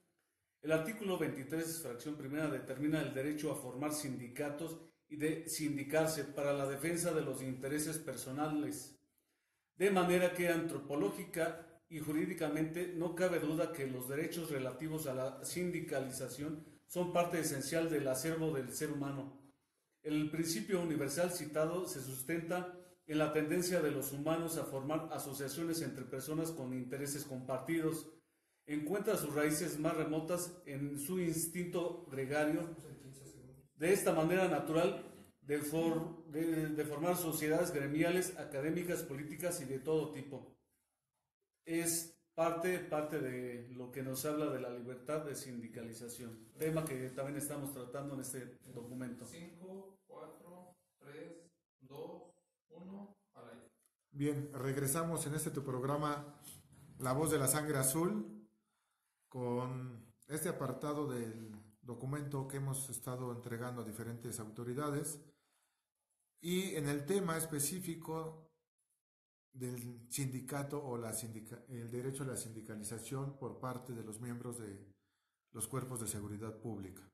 El artículo 23, fracción primera, determina el derecho a formar sindicatos y de sindicarse para la defensa de los intereses personales. De manera que antropológica y jurídicamente no cabe duda que los derechos relativos a la sindicalización son parte esencial del acervo del ser humano. El principio universal citado se sustenta en la tendencia de los humanos a formar asociaciones entre personas con intereses compartidos. Encuentra sus raíces más remotas en su instinto gregario. De esta manera natural de formar sociedades gremiales, académicas, políticas y de todo tipo. Es parte de lo que nos habla de la libertad de sindicalización, tema que también estamos tratando en este documento. 5, 4, 3, 2, 1, al aire. Bien, regresamos en tu programa La Voz de la Sangre Azul con este apartado del documento que hemos estado entregando a diferentes autoridades y en el tema específico del sindicato o el derecho a la sindicalización por parte de los miembros de los cuerpos de seguridad pública.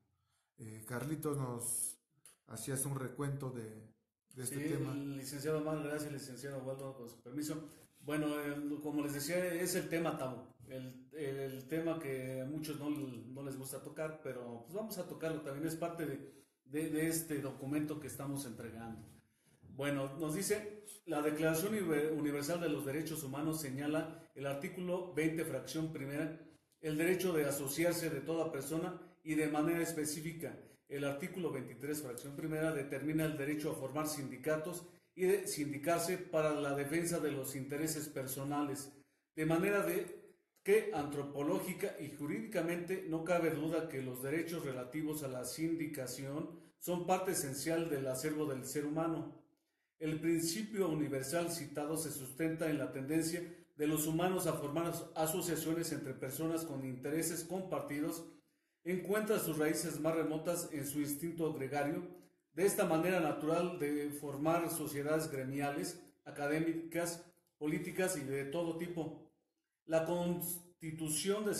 Carlitos, nos hacías un recuento de este tema. Licenciado Omar, gracias, licenciado Waldo, con su permiso. Bueno, como les decía, es el tema tabú, el tema que a muchos no les gusta tocar, pero pues vamos a tocarlo, también es parte de este documento que estamos entregando. Bueno, nos dice, la Declaración Universal de los Derechos Humanos señala el artículo 20, fracción primera, el derecho de asociarse de toda persona y de manera específica. El artículo 23, fracción primera, determina el derecho a formar sindicatos y de sindicarse para la defensa de los intereses personales, de manera que antropológica y jurídicamente no cabe duda que los derechos relativos a la sindicación son parte esencial del acervo del ser humano. El principio universal citado se sustenta en la tendencia de los humanos a formar asociaciones entre personas con intereses compartidos, encuentra sus raíces más remotas en su instinto gregario, de esta manera natural de formar sociedades gremiales, académicas, políticas y de todo tipo. La constitución de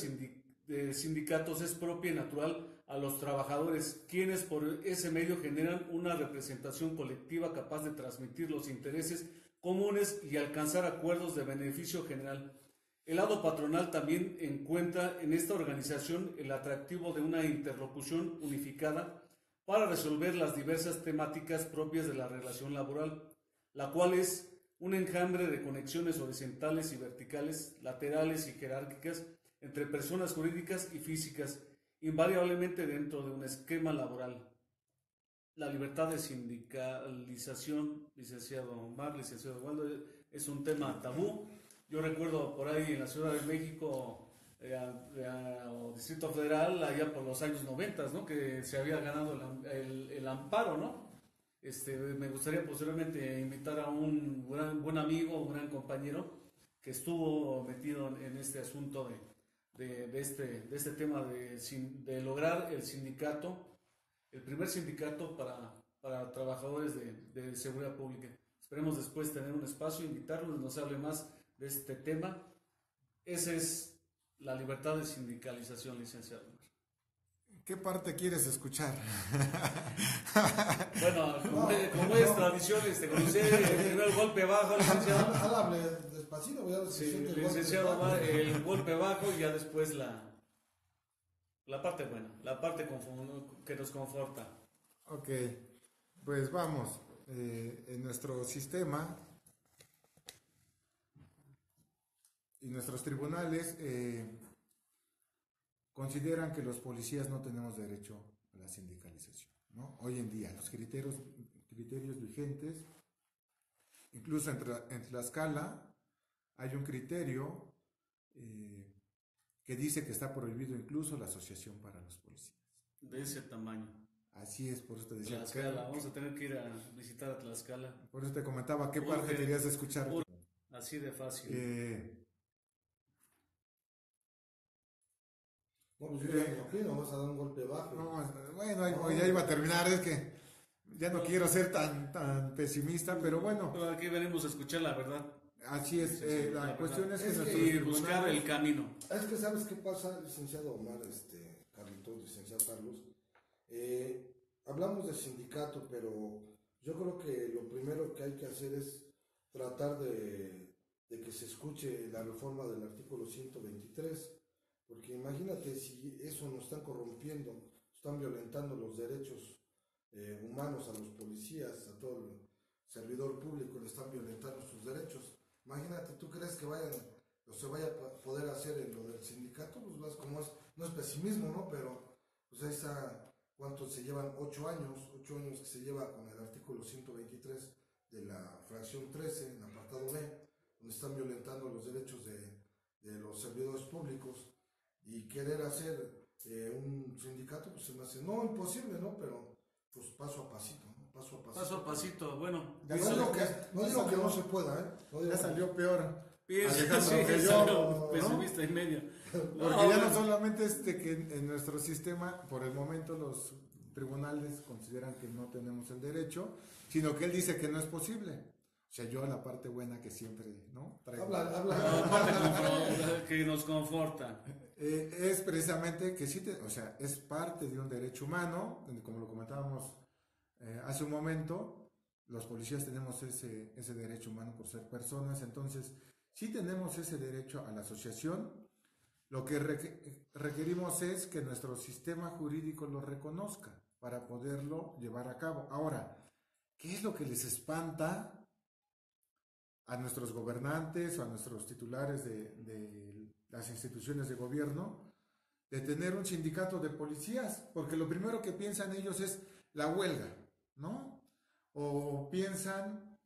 sindicatos es propia y natural a los trabajadores, quienes por ese medio generan una representación colectiva capaz de transmitir los intereses comunes y alcanzar acuerdos de beneficio general. El lado patronal también encuentra en esta organización el atractivo de una interlocución unificada para resolver las diversas temáticas propias de la relación laboral, la cual es un enjambre de conexiones horizontales y verticales, laterales y jerárquicas entre personas jurídicas y físicas, invariablemente dentro de un esquema laboral. La libertad de sindicalización, licenciado Omar, licenciado Waldo, es un tema tabú. Yo recuerdo por ahí en la Ciudad de México, o Distrito Federal, allá por los años 90, ¿no?, que se había ganado el amparo, ¿no? Me gustaría posteriormente invitar a un buen amigo, un gran compañero que estuvo metido en este asunto de este tema de lograr el sindicato, el primer sindicato para trabajadores de seguridad pública. Esperemos después tener un espacio, invitarlos, nos hable más de este tema. Esa es la libertad de sindicalización, licenciado. ¿Qué parte quieres escuchar? Bueno, como es tradición, conocer el primer golpe bajo, licenciado. Háblame despacito, voy a ver si Sí, siente el licenciado, golpe. va el golpe bajo y ya después la parte buena, la parte que nos conforta. Ok, pues vamos. En nuestro sistema y nuestros tribunales consideran que los policías no tenemos derecho a la sindicalización, ¿no? Hoy en día, los criterios vigentes, incluso en Tlaxcala, hay un criterio que dice que está prohibido incluso la asociación para los policías. De ese tamaño. Así es, por eso te decía. Tlaxcala, vamos a tener que ir a visitar a Tlaxcala. Por eso te comentaba qué parte querías escuchar. Así de fácil. No, pues yo ya me opino, vas a dar un golpe bajo. No, bueno, ya iba a terminar, es que ya no quiero ser tan pesimista, pero bueno. Pero aquí venimos a escuchar la verdad. Así es, la cuestión es que nuestros Y buscar el camino. Es que sabes qué pasa, licenciado Omar, Carlitos, licenciado Carlos. Hablamos de sindicato, pero yo creo que lo primero que hay que hacer es tratar de que se escuche la reforma del artículo 123, porque imagínate si eso nos están corrompiendo, están violentando los derechos humanos a los policías, a todo el servidor público, le están violentando sus derechos. Imagínate, ¿tú crees que se vaya a poder hacer en lo del sindicato? Pues vas como es, no es pesimismo, ¿no? Pero pues ahí está, ¿cuántos se llevan? 8 años que se lleva con el artículo 123 de la fracción 13, en apartado B, donde están violentando los derechos de los servidores públicos, y querer hacer un sindicato, pues se me hace, no imposible, ¿no? Pero pues paso a pasito, ¿no? Paso a pasito. Paso a pasito, bueno. No digo que no se pueda, ¿eh? No digo Ya salió peor. Pienso, Alejandro, que yo, salió ¿no? pesimista y medio. Porque ya no solamente que en nuestro sistema, por el momento los tribunales consideran que no tenemos el derecho, sino que él dice que no es posible. O sea, yo la parte buena que siempre, ¿no? Traigo. Habla. La parte que nos conforta. Es precisamente que sí, o sea, es parte de un derecho humano, como lo comentábamos hace un momento, los policías tenemos ese derecho humano por ser personas, entonces sí tenemos ese derecho a la asociación. Lo que requerimos es que nuestro sistema jurídico lo reconozca para poderlo llevar a cabo. Ahora, ¿qué es lo que les espanta a nuestros gobernantes o a nuestros titulares de las instituciones de gobierno de tener un sindicato de policías? Porque lo primero que piensan ellos es la huelga, ¿no? O piensan,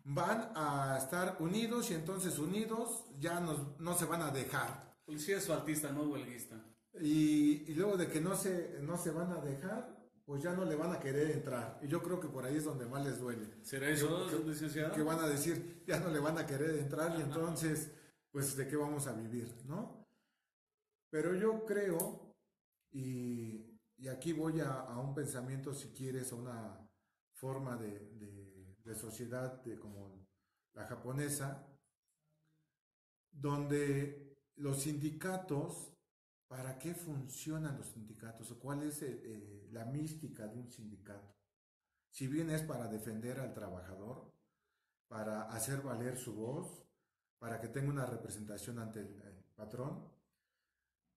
van a estar unidos y entonces unidos ya no se van a dejar. Policía asfaltista, no huelguista. Y luego de que no se van a dejar, pues ya no le van a querer entrar. Y yo creo que por ahí es donde más les duele. ¿Será eso, licenciado? Que van a decir, ya no le van a querer entrar y entonces, pues, ¿de qué vamos a vivir, no? Pero yo creo, y aquí voy a un pensamiento, si quieres, a una forma de sociedad como la japonesa, donde los sindicatos, ¿para qué funcionan los sindicatos? ¿O cuál es la mística de un sindicato? Si bien es para defender al trabajador, para hacer valer su voz, para que tenga una representación ante el patrón,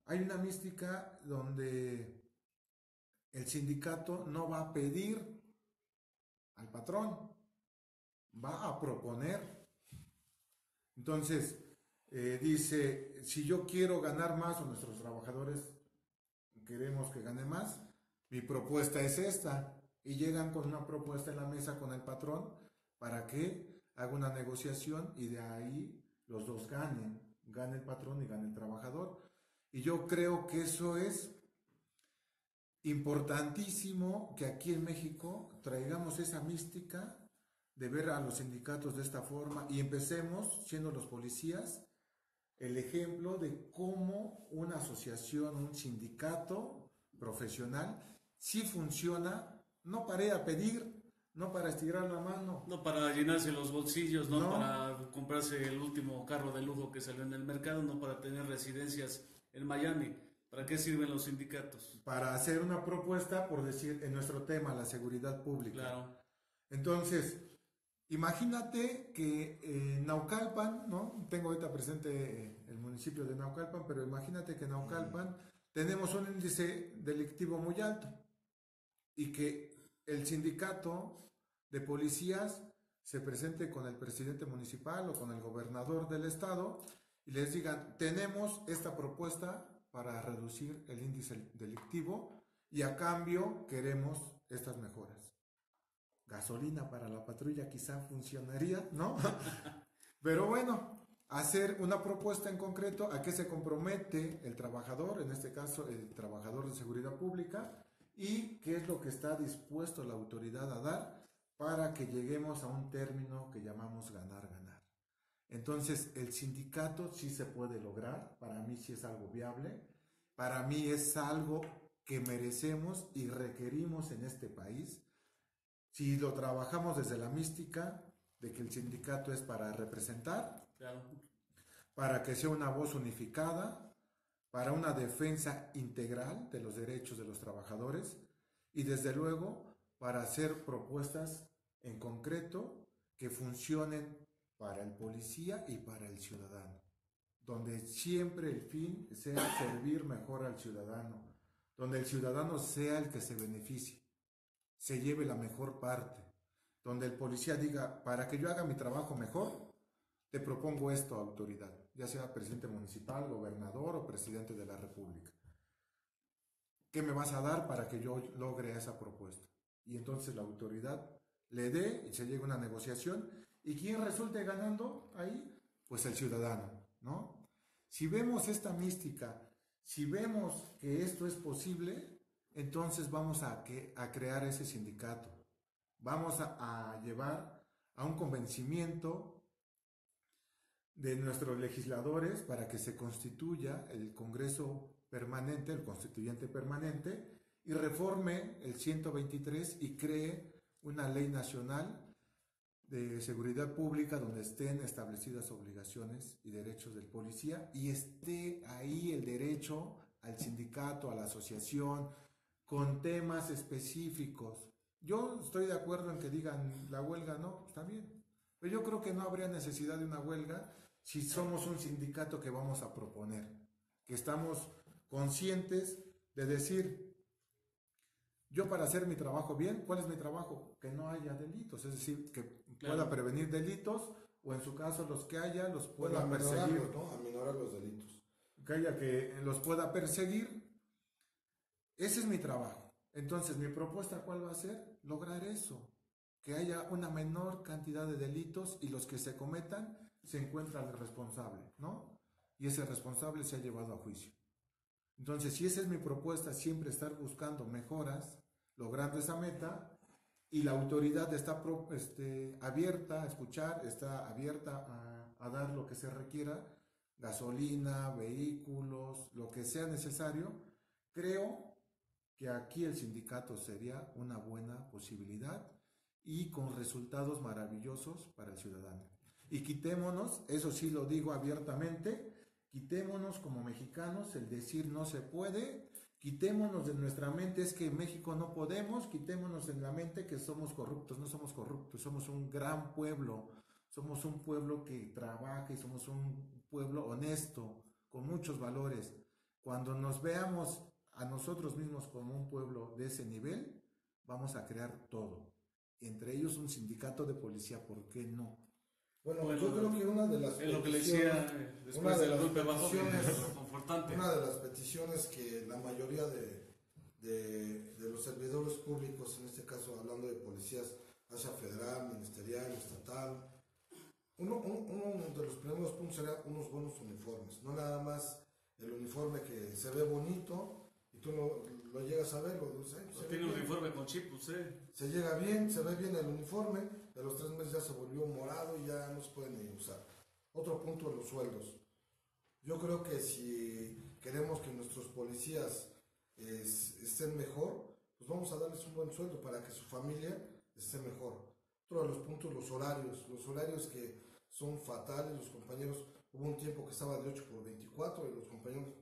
hay una mística donde el sindicato no va a pedir al patrón, va a proponer. Entonces, dice, si yo quiero ganar más o nuestros trabajadores queremos que gane más, mi propuesta es esta. Y llegan con una propuesta en la mesa con el patrón para que haga una negociación y de ahí los dos ganen. Gane el patrón y gane el trabajador. Y yo creo que eso es importantísimo que aquí en México traigamos esa mística de ver a los sindicatos de esta forma y empecemos, siendo los policías, el ejemplo de cómo una asociación, un sindicato profesional, sí funciona, no para ir a pedir, no para estirar la mano. No para llenarse los bolsillos, no, No. para comprarse el último carro de lujo que salió en el mercado, no para tener residencias en Miami. ¿Para qué sirven los sindicatos? Para hacer una propuesta, por decir, en nuestro tema, la seguridad pública. Claro. Entonces, imagínate que en Naucalpan, ¿no? Tengo ahorita presente el municipio de Naucalpan, pero imagínate que en Naucalpan tenemos un índice delictivo muy alto y que el sindicato de policías se presente con el presidente municipal o con el gobernador del estado y les digan, tenemos esta propuesta para reducir el índice delictivo y a cambio queremos estas mejoras. Gasolina para la patrulla quizá funcionaría, ¿no? Pero bueno, hacer una propuesta en concreto a qué se compromete el trabajador, en este caso el trabajador de seguridad pública, y qué es lo que está dispuesto la autoridad a dar para que lleguemos a un término que llamamos ganar-ganar. Entonces, el sindicato sí se puede lograr, para mí sí es algo viable, para mí es algo que merecemos y requerimos en este país. Si lo trabajamos desde la mística de que el sindicato es para representar, Claro. para que sea una voz unificada, para una defensa integral de los derechos de los trabajadores y desde luego para hacer propuestas en concreto que funcionen para el policía y para el ciudadano, donde siempre el fin sea servir mejor al ciudadano, donde el ciudadano sea el que se beneficie, se lleve la mejor parte, donde el policía diga, para que yo haga mi trabajo mejor, te propongo esto, autoridad, ya sea presidente municipal, gobernador o presidente de la república. ¿Qué me vas a dar para que yo logre esa propuesta? Y entonces la autoridad le dé y se llegue a una negociación. ¿Y quién resulte ganando ahí? Pues el ciudadano, ¿no? Si vemos esta mística, si vemos que esto es posible, entonces vamos a crear ese sindicato. Vamos a llevar a un convencimiento de nuestros legisladores para que se constituya el Congreso permanente, el constituyente permanente, y reforme el 123 y cree una ley nacional de seguridad pública donde estén establecidas obligaciones y derechos del policía y esté ahí el derecho al sindicato, a la asociación, con temas específicos. Yo estoy de acuerdo en que digan la huelga, no, está bien, pero yo creo que no habría necesidad de una huelga si somos un sindicato que vamos a proponer, que estamos conscientes de decir, yo para hacer mi trabajo bien, ¿cuál es mi trabajo? Que no haya delitos, es decir, que pueda prevenir delitos o en su caso los que haya los pueda perseguir, ¿no? Aminorar los delitos. Que los pueda perseguir. Ese es mi trabajo. Entonces, mi propuesta, ¿cuál va a ser? Lograr eso, que haya una menor cantidad de delitos y los que se cometan se encuentra el responsable, ¿no? Y ese responsable se ha llevado a juicio. Entonces, si esa es mi propuesta, siempre estar buscando mejoras, logrando esa meta, y la autoridad está abierta a escuchar, está abierta a dar lo que se requiera, gasolina, vehículos, lo que sea necesario, creo que aquí el sindicato sería una buena posibilidad y con resultados maravillosos para el ciudadano. Y quitémonos, eso sí lo digo abiertamente, quitémonos como mexicanos el decir no se puede, quitémonos de nuestra mente es que en México no podemos, quitémonos en la mente que somos corruptos, no somos corruptos, somos un gran pueblo, somos un pueblo que trabaja y somos un pueblo honesto, con muchos valores. Cuando nos veamos a nosotros mismos como un pueblo de ese nivel, vamos a crear todo, entre ellos un sindicato de policía, ¿por qué no? Bueno, yo creo que una de las es lo que le decía después del golpe bajo, confortante. Una de las peticiones que la mayoría de los servidores públicos, en este caso hablando de policías, hacia federal, ministerial, estatal, uno de los primeros puntos era unos buenos uniformes, no nada más el uniforme que se ve bonito y tú lo llegas a ver, Tiene un uniforme con chip, se llega bien, se ve bien el uniforme, de los 3 meses ya se volvió morado y ya no se puede ni usar. Otro punto, los sueldos. Yo creo que si queremos que nuestros policías estén mejor, pues vamos a darles un buen sueldo para que su familia esté mejor. Otro de los puntos, los horarios que son fatales. Los compañeros, hubo un tiempo que estaba de 8x24 y los compañeros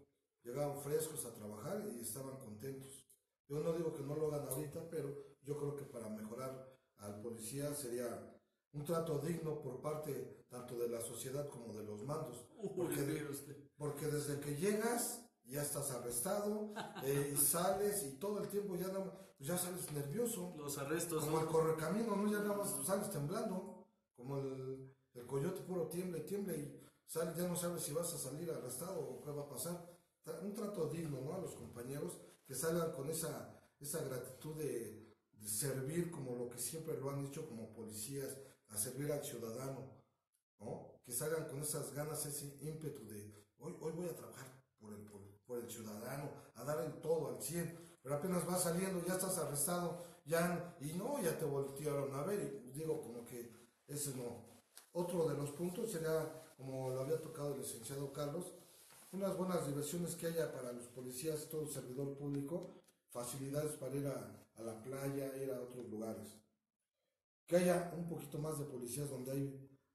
llegaban frescos a trabajar y estaban contentos. Yo no digo que no lo hagan ahorita, pero yo creo que para mejorar al policía sería un trato digno por parte tanto de la sociedad como de los mandos. Porque desde que llegas ya estás arrestado y sales y todo el tiempo ya sales nervioso. Los arrestos. Como el correcamino, ¿no? Ya nada más sales temblando. Como el coyote puro tiembla y sales, ya no sabes si vas a salir arrestado o qué va a pasar. Un trato digno, ¿no? A los compañeros que salgan con esa gratitud de servir como lo que siempre lo han dicho como policías, a servir al ciudadano, ¿no? Que salgan con esas ganas, ese ímpetu de hoy voy a trabajar por el ciudadano, a dar el todo al 100, pero apenas vas saliendo, ya estás arrestado, ya te voltearon a ver, y digo como que ese no. Otro de los puntos sería, como lo había tocado el licenciado Carlos, unas buenas diversiones que haya para los policías, todo servidor público, facilidades para ir a la playa, ir a otros lugares. Que haya un poquito más de policías donde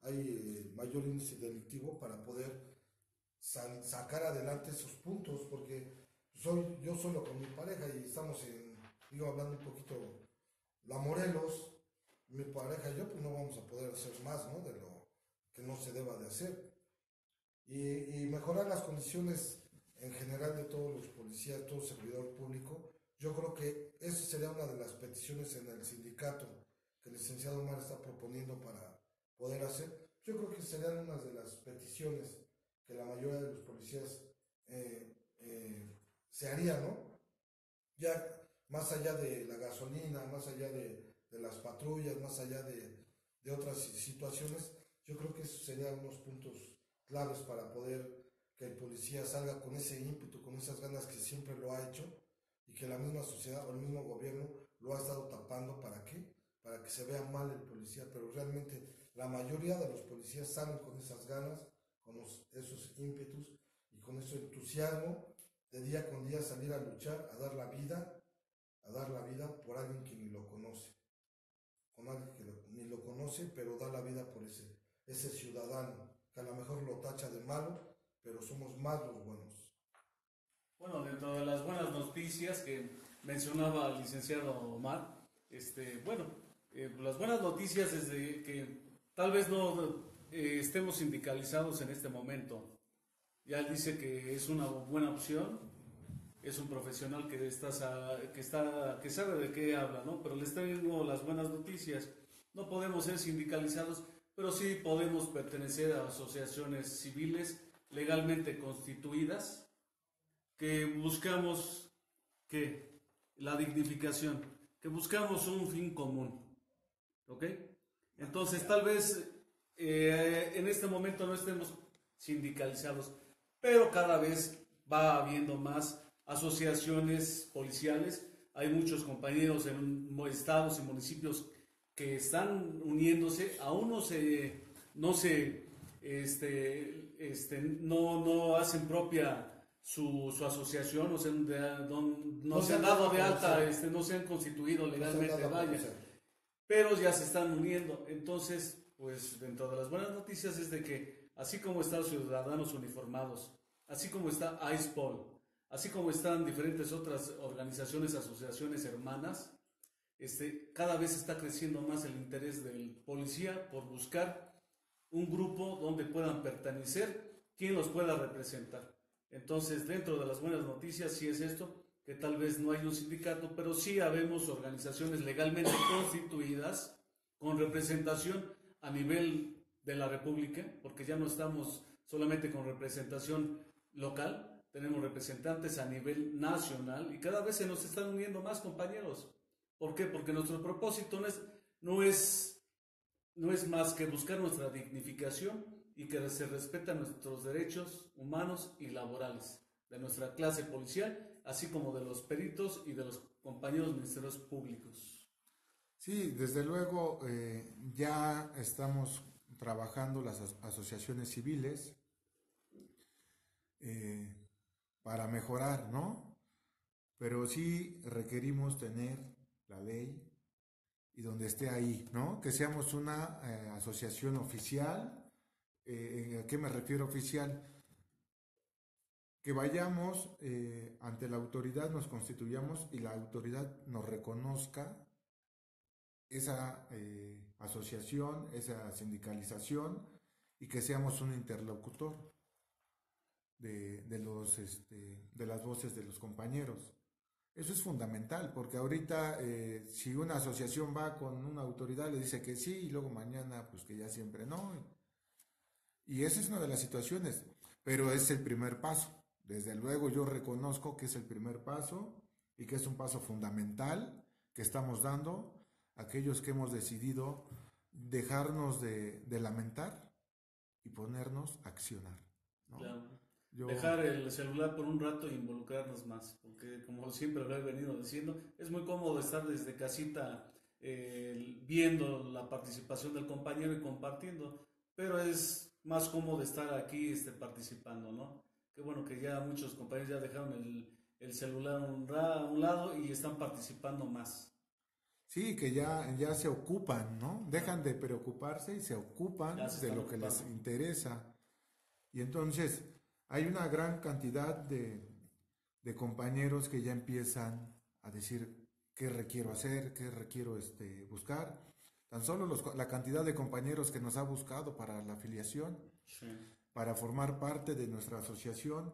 hay mayor índice delictivo para poder sacar adelante esos puntos, porque yo solo con mi pareja y estamos hablando un poquito, la Morelos, mi pareja y yo, pues no vamos a poder hacer más, ¿no? De lo que no se deba de hacer. Y mejorar las condiciones en general de todos los policías, todo servidor público. Yo creo que esa sería una de las peticiones en el sindicato que el licenciado Omar está proponiendo para poder hacer. Yo creo que serían unas de las peticiones que la mayoría de los policías se haría, ¿no? Ya más allá de la gasolina, más allá de las patrullas, más allá de otras situaciones, yo creo que esos serían unos puntos claves para poder que el policía salga con ese ímpetu, con esas ganas que siempre lo ha hecho y que la misma sociedad o el mismo gobierno lo ha estado tapando. ¿Para qué? Para que se vea mal el policía, pero realmente la mayoría de los policías salen con esas ganas, con esos ímpetus y con ese entusiasmo de día con día salir a luchar, a dar la vida por alguien que ni lo conoce, con alguien que ni lo conoce, pero da la vida por ese ciudadano, que a lo mejor lo tacha de malo, pero somos más los buenos. Bueno, dentro de las buenas noticias que mencionaba el licenciado Omar, las buenas noticias es de que tal vez no estemos sindicalizados en este momento. Ya él dice que es una buena opción, es un profesional que sabe de qué habla, ¿no? Pero les traigo las buenas noticias. No podemos ser sindicalizados, pero sí podemos pertenecer a asociaciones civiles legalmente constituidas que buscamos la dignificación, que buscamos un fin común, ¿ok? Entonces tal vez en este momento no estemos sindicalizados, pero cada vez va habiendo más asociaciones policiales. Hay muchos compañeros en estados y municipios que están uniéndose. Aún no hacen propia su asociación, no se han dado de alta, no se han constituido legalmente, pero ya se están uniendo. Entonces, pues dentro de las buenas noticias es de que así como están Ciudadanos Uniformados, así como está ICEPOL, así como están diferentes otras organizaciones, asociaciones hermanas, cada vez está creciendo más el interés del policía por buscar un grupo donde puedan pertenecer, quien los pueda representar. Entonces, dentro de las buenas noticias sí es esto, que tal vez no hay un sindicato, pero sí habemos organizaciones legalmente constituidas con representación a nivel de la República, porque ya no estamos solamente con representación local, tenemos representantes a nivel nacional y cada vez se nos están uniendo más compañeros. ¿Por qué? Porque nuestro propósito no es más que buscar nuestra dignificación y que se respeten nuestros derechos humanos y laborales de nuestra clase policial, así como de los peritos y de los compañeros ministerios públicos. Sí, desde luego ya estamos trabajando las asociaciones civiles para mejorar, ¿no? Pero sí requerimos tener la ley y donde esté ahí, ¿no? Que seamos una asociación oficial. ¿A qué me refiero oficial? Que vayamos ante la autoridad, nos constituyamos y la autoridad nos reconozca esa asociación, esa sindicalización y que seamos un interlocutor de las voces de los compañeros. Eso es fundamental, porque ahorita si una asociación va con una autoridad le dice que sí y luego mañana pues que ya siempre no. Y esa es una de las situaciones, pero es el primer paso. Desde luego yo reconozco que es el primer paso y que es un paso fundamental que estamos dando a aquellos que hemos decidido dejarnos de lamentar y ponernos a accionar, ¿no? Claro. Dejar el celular por un rato e involucrarnos más, porque como siempre lo he venido diciendo, es muy cómodo estar desde casita viendo la participación del compañero y compartiendo, pero es más cómodo estar aquí participando, ¿no? Qué bueno que ya muchos compañeros ya dejaron el celular a un lado y están participando más. Sí, que ya se ocupan, ¿no? Dejan de preocuparse y se ocupan de lo que les interesa. Y entonces hay una gran cantidad de compañeros que ya empiezan a decir qué requiero hacer, qué requiero buscar. Tan solo la cantidad de compañeros que nos ha buscado para la afiliación, sí, para formar parte de nuestra asociación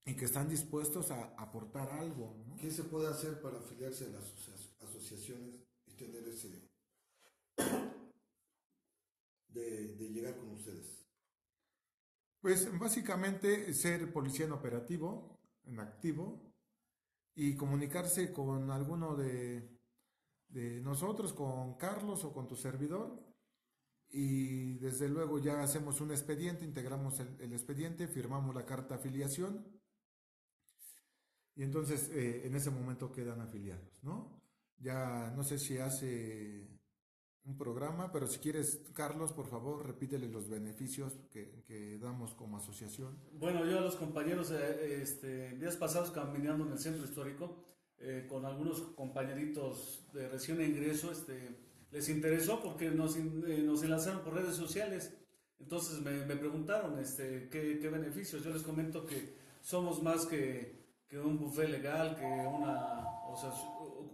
y que están dispuestos a aportar algo, ¿no? ¿Qué se puede hacer para afiliarse a las asociaciones y tener ese de llegar con ustedes? Pues básicamente ser policía en operativo, en activo, y comunicarse con alguno de nosotros, con Carlos o con tu servidor, y desde luego ya hacemos un expediente, integramos el expediente, firmamos la carta de afiliación, y entonces en ese momento quedan afiliados, ¿no? Ya no sé si hace un programa, pero si quieres, Carlos, por favor, repítele los beneficios que damos como asociación. Bueno, yo a los compañeros, días pasados caminando en el centro histórico, con algunos compañeritos de recién ingreso, les interesó porque nos enlazaron por redes sociales. Entonces me preguntaron qué beneficios. Yo les comento que somos más que un buffet legal, que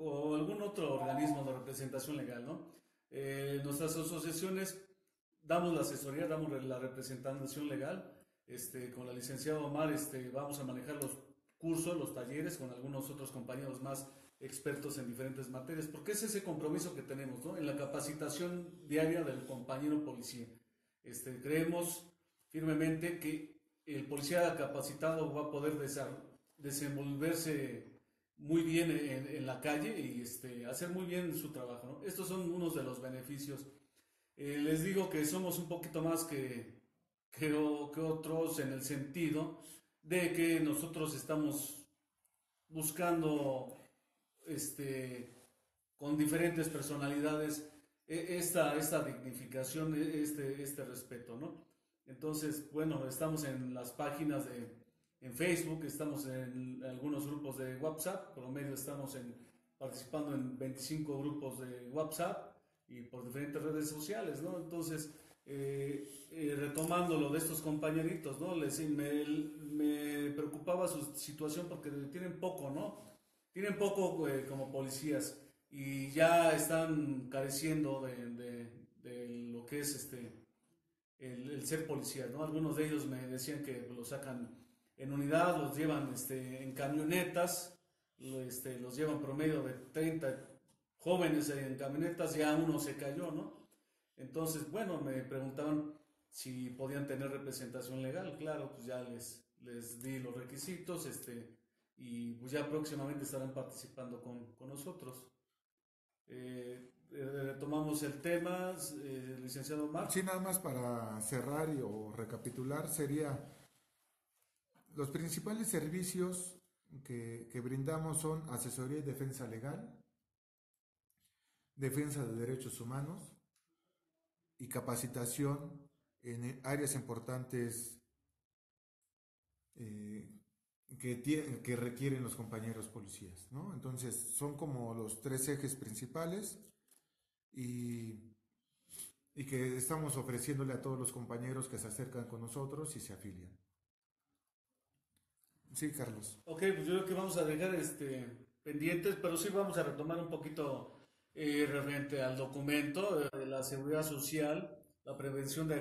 o algún otro organismo de representación legal, ¿no? Nuestras asociaciones damos la asesoría, damos la representación legal. Con la licenciada Omar vamos a manejar los cursos, los talleres con algunos otros compañeros más expertos en diferentes materias, porque es ese compromiso que tenemos, ¿no? En la capacitación diaria del compañero policía. Creemos firmemente que el policía capacitado va a poder desenvolverse muy bien en la calle y hacer muy bien su trabajo, ¿no? Estos son unos de los beneficios. Les digo que somos un poquito más que otros en el sentido de que nosotros estamos buscando con diferentes personalidades esta dignificación, este respeto, ¿no? Entonces, bueno, estamos en las páginas en Facebook, estamos en algunos grupos de WhatsApp, por lo menos estamos participando en 25 grupos de WhatsApp y por diferentes redes sociales, ¿no? Entonces, retomando lo de estos compañeritos, ¿no? Me preocupaba su situación porque tienen poco, ¿no? Tienen poco como policías y ya están careciendo de lo que es el ser policía, ¿no? Algunos de ellos me decían que lo sacan en unidad, los llevan en camionetas, los llevan promedio de 30 jóvenes en camionetas, ya uno se cayó, ¿no? Entonces, bueno, me preguntaban si podían tener representación legal. Claro, pues ya les di los requisitos, y pues ya próximamente estarán participando con nosotros. Retomamos el tema, licenciado Omar. Sí, nada más para cerrar o recapitular, sería los principales servicios que brindamos son asesoría y defensa legal, defensa de derechos humanos y capacitación en áreas importantes que requieren los compañeros policías, ¿no? Entonces son como los 3 ejes principales y que estamos ofreciéndole a todos los compañeros que se acercan con nosotros y se afilian. Sí, Carlos. Ok, pues yo creo que vamos a dejar pendientes, pero sí vamos a retomar un poquito referente al documento de la seguridad social, la prevención de